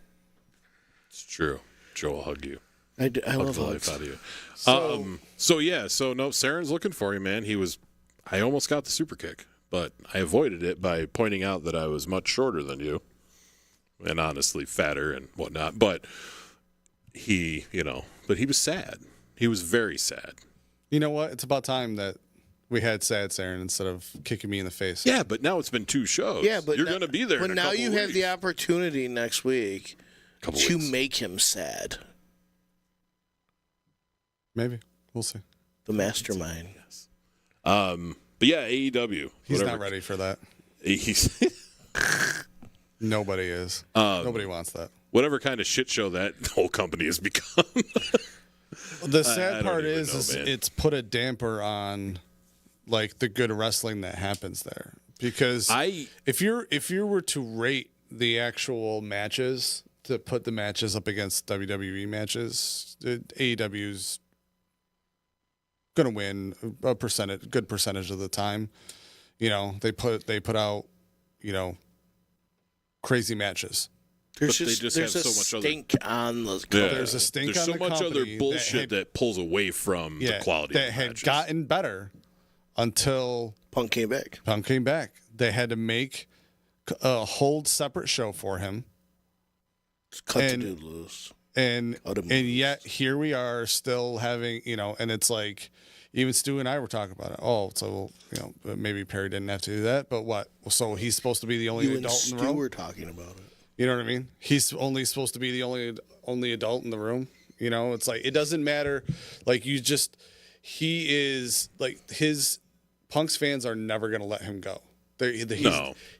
it's true. Joe will hug you. I love the hugs. life out of you. So no, Saren's looking for you, man. I almost got the super kick, but I avoided it by pointing out that I was much shorter than you, and honestly fatter and whatnot. But he was sad. He was very sad. You know what? It's about time that we had Sad Saren instead of kicking me in the face. Yeah, but now it's been 2 shows. Yeah, but you're going to be there. But in a now couple you of have weeks. the opportunity next week to weeks. make him sad. Maybe. We'll see. The mastermind. Yes. But yeah, AEW. He's not ready for that. He's Nobody is. Nobody wants that. whatever kind of shit show that whole company has become. The sad I don't part even is know, man. it's put a damper on like the good wrestling that happens there. Because if you were to rate the actual matches, to put the matches up against WWE matches, AEW's gonna win a good percentage of the time. You know, they put out, you know, crazy matches. There's But they just have a so much stink on the Yeah. There's a stink There's on so the much other company bullshit that pulls away from the quality that of the had matches. gotten better until Punk came back. Punk came back. They had to make a whole separate show for him. Just cut And- the dude loose. And Cut him and loose. yet here we are still having, you know, and it's like even Stu and I were talking about it. Oh, so, you know, maybe Perry didn't have to do that, but what? So he's supposed to be the only You and adult in the Stu room? were talking about it. You know what I mean? He's only supposed to be the only adult in the room. You know, it's like it doesn't matter. Like he is like his Punk's fans are never going to let him go.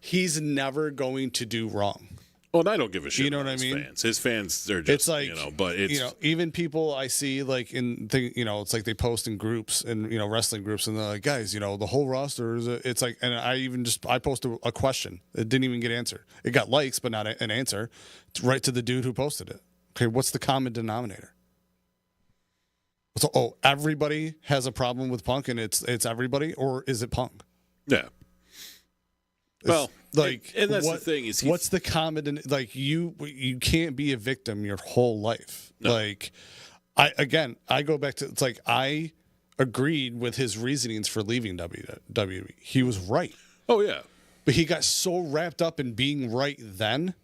He's never going to do wrong. Well, and I don't give a shit. You know about what I his mean? Fans. His fans, they're just, It's like, you know, but it's, you know, even people I see like you know, it's like they post in groups and, you know, wrestling groups and they're like, guys, you know, the whole roster is, it's like, and I posted a question. It didn't even get answered. It got likes, but not an answer. It's right to the dude who posted it. Okay. What's the common denominator? So, everybody has a problem with Punk and it's everybody, or is it Punk? yeah. Well, Like, and that's the thing is, what's the common? Like, you can't be a victim your whole life. No. Like, I go back to, it's like I agreed with his reasonings for leaving WWE. He was right, oh yeah, but he got so wrapped up in being right then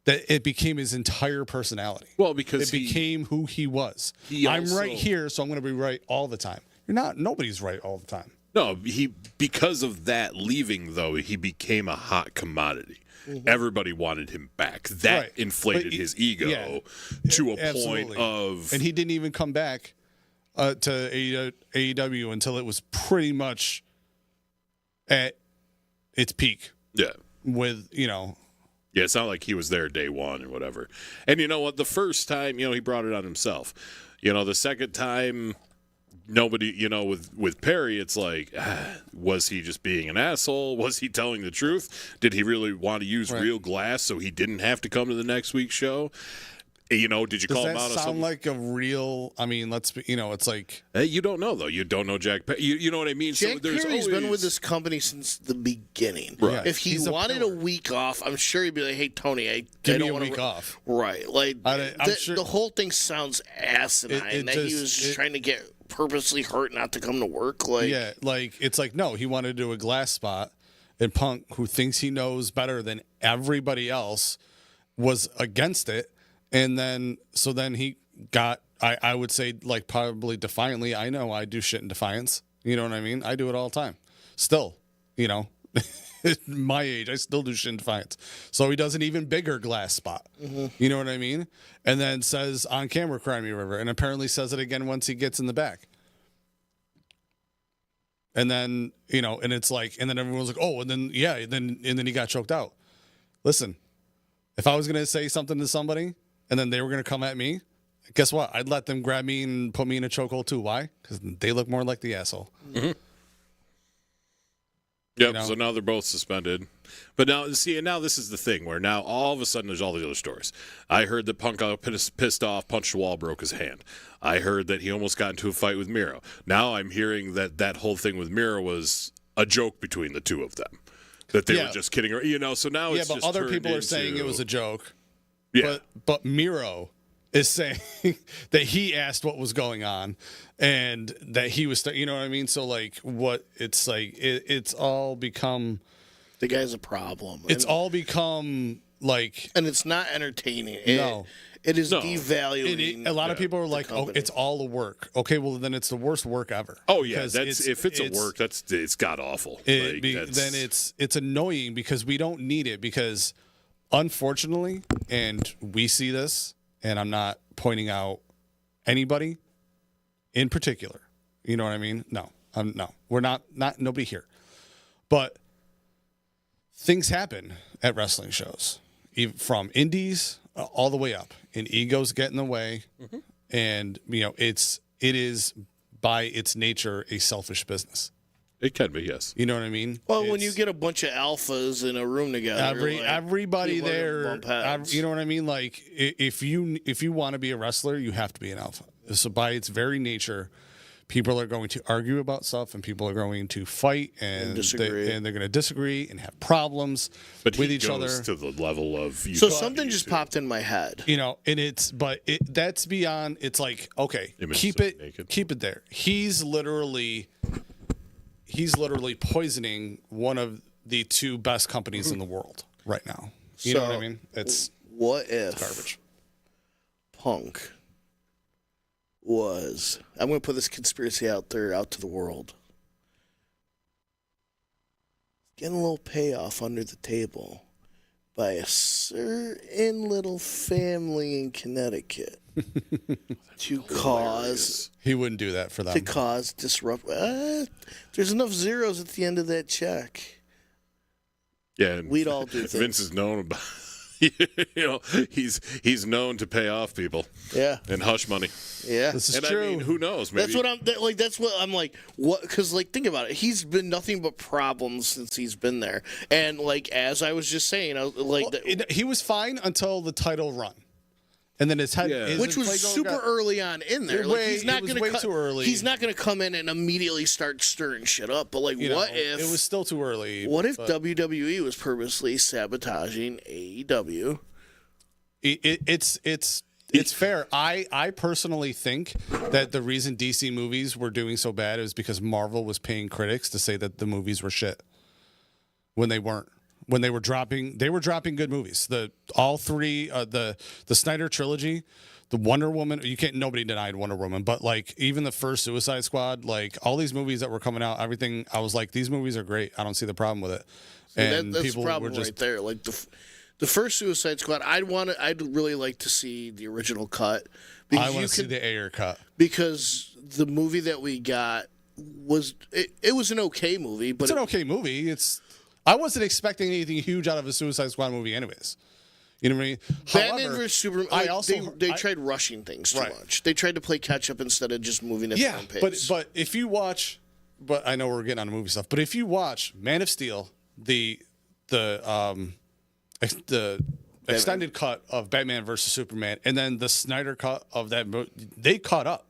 that it became his entire personality. well because It became who he was. I'm also- right here, so I'm going to be right all the time. You're not. Nobody's right all the time. No, because of that leaving though, he became a hot commodity. Mm-hmm. Everybody wanted him back. That Right. inflated But his ego yeah. to a point Absolutely. of. And he didn't even come back to AEW until it was pretty much at its peak. Yeah. With, you know, Yeah, it's not like he was there day one or whatever. And you know what? The first time, you know, he brought it on himself. You know, the second time, nobody, you know, with Perry, it's like, was he just being an asshole? Was he telling the truth? Did he really want to use real glass so he didn't have to come to the next week's show? You know, did you does call that him out on sound something? like a real, I mean, let's be, you know, it's like, You don't know, though. You don't know Jack Perry. You know what I mean? Jack there's Perry's been always- with this company since the beginning. Right. If he He's a wanted a pillar. week off, I'm sure he'd be like, "Hey Tony, I give don't me a want week off. Right? Like I'm sure- the whole thing sounds asinine. It that he just- was just trying to get purposely hurt not to come to work. Like, yeah, like, it's like, no, he wanted to do a glass spot, and Punk, who thinks he knows better than everybody else, was against it. And then, so then he got, I would say, like, probably defiantly, I know I do shit in defiance. You know what I mean? I do it all the time. Still, you know, at my age, I still do shit in defiance. So he does an even bigger glass spot. You know what I mean? And then says on camera, "Cry me a river," and apparently says it again once he gets in the back. And then, you know, and it's like, and then everyone's like, oh, and then, yeah, and then he got choked out. Listen, if I was going to say something to somebody and then they were going to come at me, guess what? I'd let them grab me and put me in a chokehold too. Why? Because they look more like the asshole. Yep. You know? So now they're both suspended. But now, see, and now this is the thing where now all of a sudden there's all these other stories. I heard that Punk got pissed off, punched the wall, broke his hand. I heard that he almost got into a fight with Miro. Now I'm hearing that whole thing with Miro was a joke between the two of them. That they Yeah. were just kidding. You know, so now it's But just other turned people are saying it into- was a joke. Yeah. But Miro is saying that he asked what was going on and that he was, you know what I mean? So, like, what it's like, it's all become. the guy's a problem. It's And all become like, and it's not entertaining. No. It is devaluing. A lot of people are like, company. "Oh, it's all the work." Okay, well then it's the worst work ever. Oh yeah, Because if it's a work, it's god awful. then it's annoying because we don't need it, because unfortunately, and we see this, and I'm not pointing out anybody in particular. You know what I mean? No, we're not nobody here, but things happen at wrestling shows, even from indies all the way up, and egos get in the way, and it is by its nature a selfish business. It can be, yes. You know what I mean? Well, when you get a bunch of alphas in a room together, everybody there, heads. you know what I mean? Like, if you want to be a wrestler, you have to be an alpha. So by its very nature, people are going to argue about stuff, and people are going to fight, and disagree. they're going to disagree and have problems with each other. To the level of something just popped in my head. And that's beyond. It's like, okay, keep it there. He's literally poisoning one of the two best companies in the world right now. You know what I mean? What if garbage. Punk was, I'm going to put this conspiracy out there, out to the world, getting a little payoff under the table by a certain little family in Connecticut to cause... He wouldn't do that for them. To cause disrupt... there's enough zeros at the end of that check. Yeah, we'd all do things. Vince is known about... he's known to pay off people. Yeah. And hush money. Yeah. This is and true. I mean, who knows? Maybe. That's what I'm like. What? Because think about it. He's been nothing but problems since he's been there. And as I was just saying, he was fine until the title run. And then his head, which was super early on in there. He's not going to too early. He's not going to come in and immediately start stirring shit up. But what if it was still too early? What if WWE was purposely sabotaging AEW? It's fair. I personally think that the reason DC movies were doing so bad is because Marvel was paying critics to say that the movies were shit when they weren't. When they were dropping good movies. All three, the Snyder trilogy, the Wonder Woman. Nobody denied Wonder Woman, but even the first Suicide Squad, all these movies that were coming out, everything. I was like, these movies are great. I don't see the problem with it. And that's people the problem were just right there. The first Suicide Squad, I'd really like to see the original cut. I want to see the Ayer cut, because the movie that we got was an okay movie, but it's an okay movie. I wasn't expecting anything huge out of a Suicide Squad movie anyways. You know what I mean? Batman vs. Superman, they tried rushing things too much. They tried to play catch-up instead of just moving at their own pace. But if you watch... But I know we're getting on movie stuff. But if you watch Man of Steel, the extended cut of Batman vs. Superman, and then the Snyder cut of that movie, they caught up.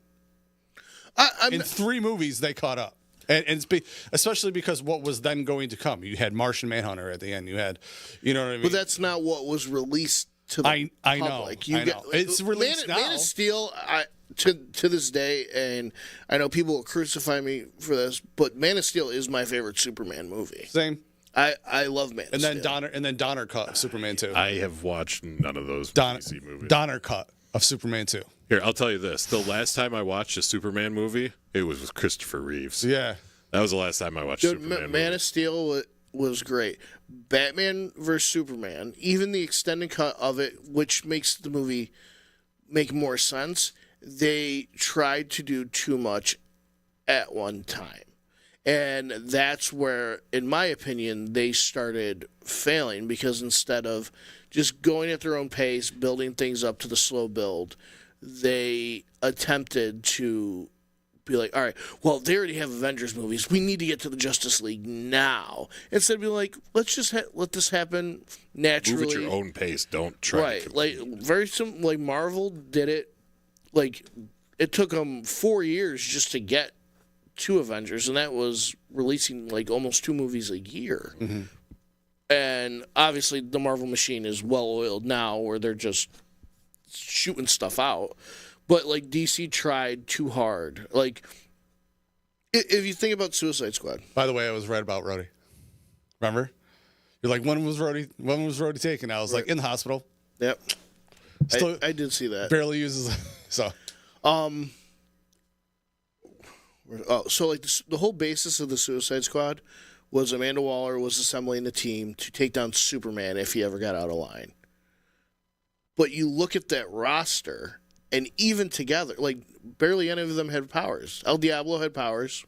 In 3 movies, they caught up. And especially because what was then going to come. You had Martian Manhunter at the end. You had, you know what I mean? But that's not what was released to the public. I know. It's released now. Man of Steel, to this day, and I know people will crucify me for this, but Man of Steel is my favorite Superman movie. Same. I love Man of Steel. Donner cut of Superman 2. I have watched none of those DC movies. Donner cut of Superman 2. Here, I'll tell you this. The last time I watched a Superman movie, it was with Christopher Reeves. Yeah. That was the last time I watched a Superman movie. Man of Steel was great. Batman vs. Superman, even the extended cut of it, which makes the movie make more sense, they tried to do too much at one time. And that's where, in my opinion, they started failing, because instead of just going at their own pace, building things up to the slow build, they attempted to be like, all right, well, they already have Avengers movies. We need to get to the Justice League now. Instead of being like, let's just let this happen naturally. Move at your own pace. Don't try. Right. Like Marvel did it. It took them 4 years just to get to Avengers, and that was releasing almost 2 movies a year. Mm-hmm. And obviously the Marvel machine is well-oiled now, where they're just shooting stuff out. But DC tried too hard. If you think about Suicide Squad. By the way, I was right about Rhodey. Remember? You're like, when was Rhodey taken? I was like, in the hospital. Yep. Still I did see that. barely uses so. So like the whole basis of the Suicide Squad was Amanda Waller was assembling a team to take down Superman if he ever got out of line. But you look at that roster, and even together, like barely any of them had powers. El Diablo had powers,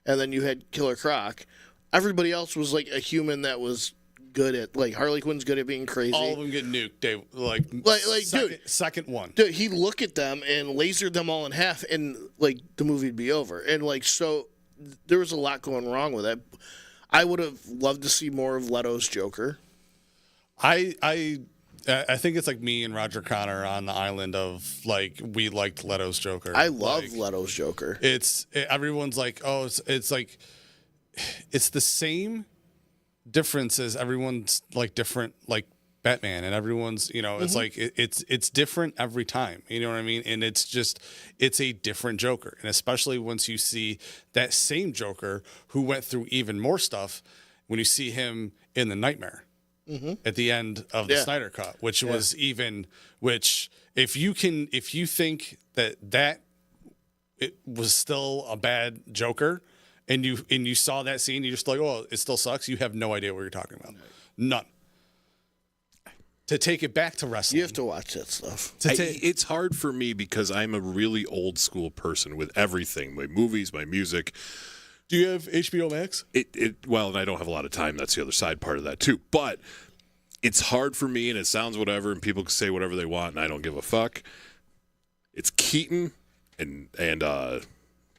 and then you had Killer Croc. Everybody else was like a human that was good at, like Harley Quinn's good at being crazy. All of them get nuked. They like second one. Dude, he'd look at them and laser them all in half, and like the movie'd be over. And like so, there was a lot going wrong with it. I would have loved to see more of Leto's Joker. I think it's like me and Roger Connor on the island of like we liked Leto's Joker. I love Leto's Joker. Everyone's like, oh, it's like it's the same difference as everyone's like different like Batman, and everyone's it's like it's different every time. You know what I mean? And it's a different Joker, and especially once you see that same Joker who went through even more stuff when you see him in the Nightmare. At the end of the Snyder Cut, which if you think that it was still a bad Joker, and you saw that scene, you're just like, oh, it still sucks. You have no idea what you're talking about. None. To take it back to wrestling, you have to watch that stuff. It's hard for me because I'm a really old school person with everything, my movies, my music. Do you have HBO Max? Well, and I don't have a lot of time. That's the other side part of that too. But it's hard for me, and it sounds whatever, and people can say whatever they want, and I don't give a fuck. It's Keaton and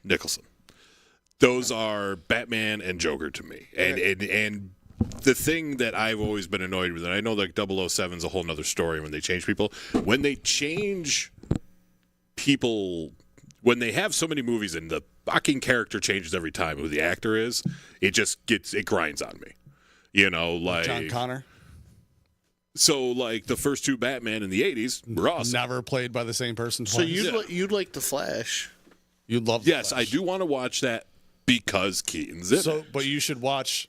Nicholson. Those are Batman and Joker to me. And the thing that I've always been annoyed with, and I know like 007 is a whole nother story when they change people. When they change people, when they have so many movies and the fucking character changes every time who the actor is, it grinds on me. Like John Connor. So like the first two Batman in the 80s were awesome. Never played by the same person twice. So you'd like The Flash. You'd love The Flash. I do want to watch that because Keaton's in it. But you should watch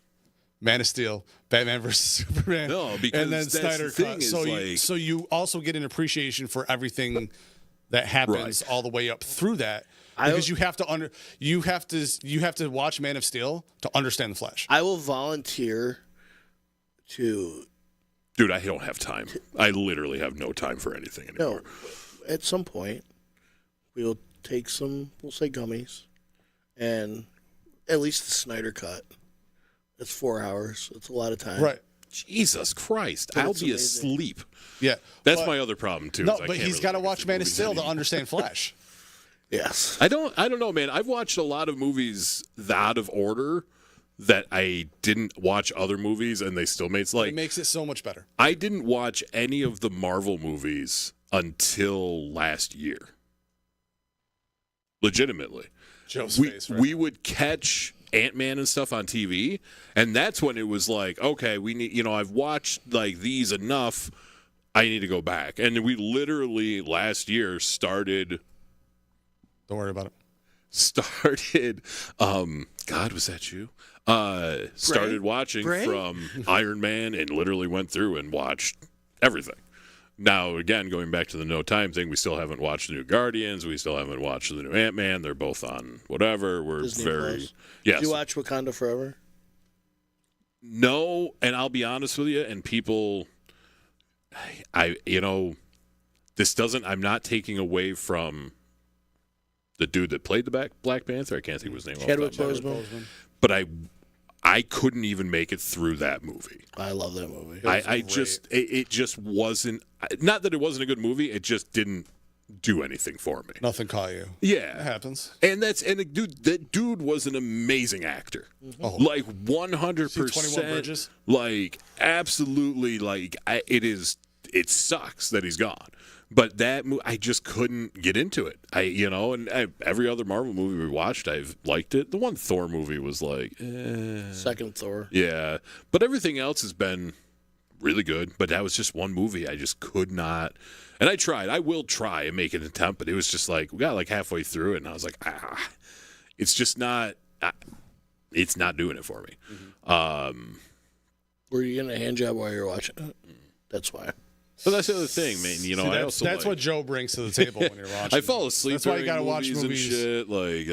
Man of Steel, Batman vs. Superman. No, because and then that's Snyder the thing Cut. is So you also get an appreciation for everything that happens all the way up through that. Because you have to watch Man of Steel to understand the Flash. I will volunteer to. Dude, I don't have time. I literally have no time for anything anymore. No, at some point, we'll say gummies, and at least the Snyder Cut. It's 4 hours. It's a lot of time. Right. Jesus Christ. I'll be asleep. Yeah. That's my other problem, too. No, but he's got to watch Man of Steel to understand Flash. Yes. I don't know, man. I've watched a lot of movies out of order that I didn't watch other movies, and they still made it makes it so much better. I didn't watch any of the Marvel movies until last year. Legitimately. Joe's face, right? We would catch Ant-Man and stuff on TV, and that's when it was like, okay, we need, I've watched like these enough, I need to go back. And we literally last year started. Don't worry about it. God, was that you? Started watching from Iron Man and literally went through and watched everything. Now, again, going back to the no time thing, we still haven't watched the new Guardians. We still haven't watched the new Ant-Man. They're both on whatever. We're Disney very... Plus. Yes. Did you watch Wakanda Forever? No, and I'll be honest with you, and people... this doesn't... I'm not taking away from the dude that played the Black Panther. I can't think of his name. Chadwick Boseman. But I couldn't even make it through that movie. I love that movie. It just wasn't, not that it wasn't a good movie, it just didn't do anything for me. Nothing caught you. Yeah. It happens. And that dude was an amazing actor. Mm-hmm. Oh. Like 100%. 21 Bridges? Like absolutely, like it sucks that he's gone. But that I just couldn't get into it. Every other Marvel movie we watched, I've liked it. The one Thor movie was like, Second Thor. Yeah. But everything else has been really good. But that was just one movie I just could not. And I tried. I will try and make an attempt, but it was just like, we got like halfway through it, and I was like, it's just not, it's not doing it for me. Mm-hmm. Were you getting a hand job while you were watching it? That's why. But that's the other thing, man. You know, See, I also that's what Joe brings to the table when you're watching. I fall asleep. That's why you gotta watch movies and shit. Like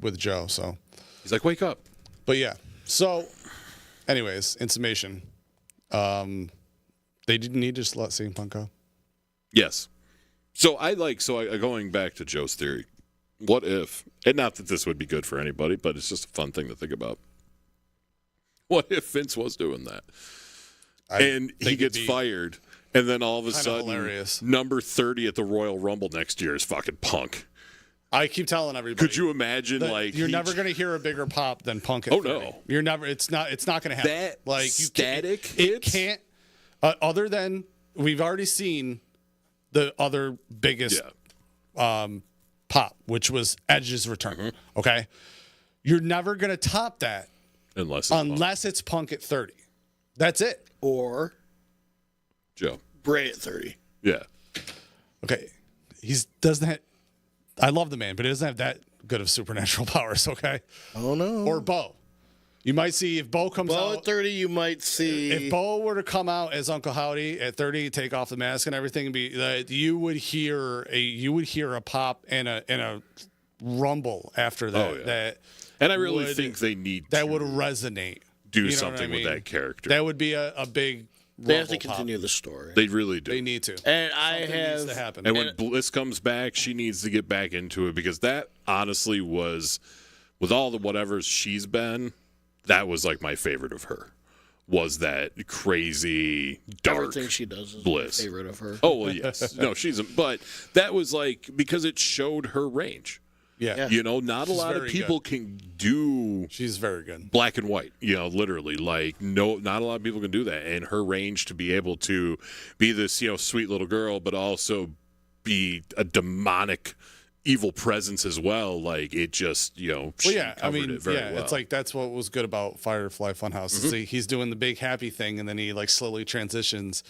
with Joe. So he's like, wake up. But yeah. So, anyways, in summation, they didn't need to just let CM Punk go. Yes. So going back to Joe's theory. What if, and not that this would be good for anybody, but it's just a fun thing to think about. What if Vince was doing that? And he gets fired, and then all of a sudden, hilarious. number 30 at the Royal Rumble next year is fucking Punk. I keep telling everybody. Could you imagine, you're never going to hear a bigger pop than Punk at 30. No. You're never, it's not going to happen. That like, static it can't, other than, we've already seen the other biggest pop, which was Edge's return. Mm-hmm. Okay? You're never going to top that unless it's Punk at 30. That's it. Or Joe. Bray at 30. Yeah. Okay. Doesn't have, I love the man, but he doesn't have that good of supernatural powers, okay? Oh, no. Or Bo. You might see if Bo comes out. At 30, you might see. If Bo were to come out as Uncle Howdy at 30, take off the mask and everything, and be you would hear a pop and a rumble after that. Oh, yeah. And I really think they need that would resonate. Do something with that character. That would be a big. They have to continue the story. They really do. They need to. And needs to happen. And when Bliss comes back, she needs to get back into it because that honestly was, with all the whatevers she's been, that was like my favorite of her. Was that crazy dark everything she does is Bliss. my favorite of her. Oh well, yes. No, but that was like because it showed her range. Yeah. You know, not a lot of people can do. She's very good. Black and white, you know, literally. Like, not a lot of people can do that. And her range to be able to be this, sweet little girl, but also be a demonic, evil presence as well. Like, it just, she covered it very well. It's like that's what was good about Firefly Funhouse. Mm-hmm. He's doing the big happy thing, and then he like slowly transitions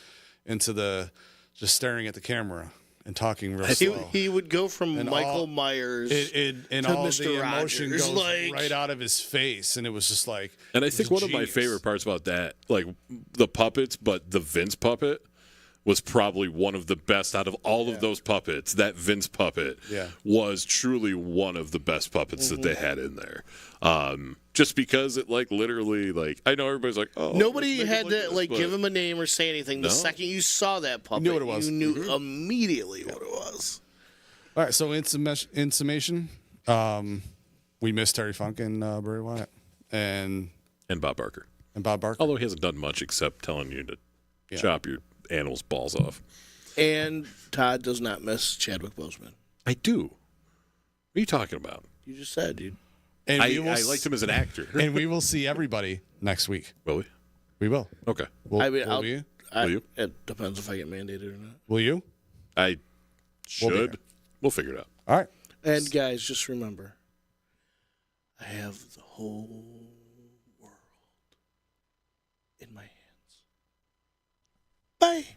into the just staring at the camera. And talking real slow. He would go from Michael Myers and to all Mr. the emotion Rogers, goes right out of his face, and it was just like. And I think one of my favorite parts about that, like the puppets, but the Vince puppet was probably one of the best out of all of those puppets. That Vince puppet was truly one of the best puppets that they had in there. Just because it literally I know everybody's like, oh, nobody had to give him a name or say anything. The second you saw that puppet, you knew what it was. You knew immediately what it was. All right, so in summation, we missed Terry Funk and Bray Wyatt and Bob Barker. Although he hasn't done much except telling you to chop your animal's balls off. And Todd does not miss Chadwick Boseman. I do. What are you talking about? You just said, dude. And I liked him as an actor. And we will see everybody next week. Will we? We will. Okay. Will you? Will you? It depends if I get mandated or not. Will you? I should. We'll figure it out. All right. And guys, just remember, I have the whole world in my hands. Bye.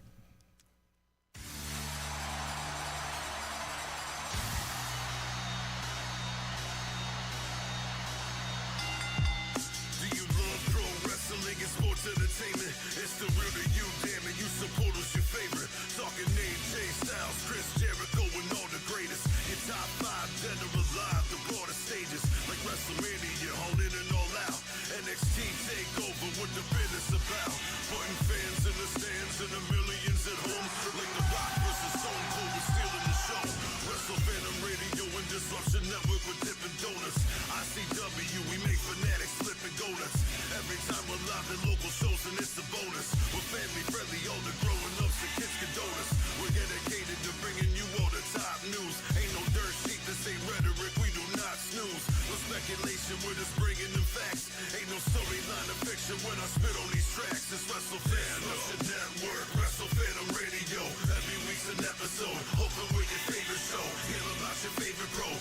Sports entertainment, it's the real to you, damn it, you support us your favorite. Talking AJ Styles, Chris Jericho, and all the greatest. Your top 5 dead or alive, the broader stages, like WrestleMania, all in and all out. NXT takeover, what the business about. Putting fans in the stands and the millions at home. Like the Rock versus Stone Cold, we're stealing the show. Wrestle Fandom Radio and Disruption Network with Dippin' Donuts. ICW, we make fanatics flipping donuts. Every time we're live at local shows and it's a bonus. We're family friendly, all the growing ups and kids condone us. We're dedicated to bringing you all the top news. Ain't no dirt sheet, this ain't rhetoric, we do not snooze. No speculation, we're just bringing them facts. Ain't no storyline of fiction when I spit on these tracks. It's Wrestle Fandom Network, Wrestle Fandom Radio. Every week's an episode, hoping we're your favorite show. Hear about your favorite pro.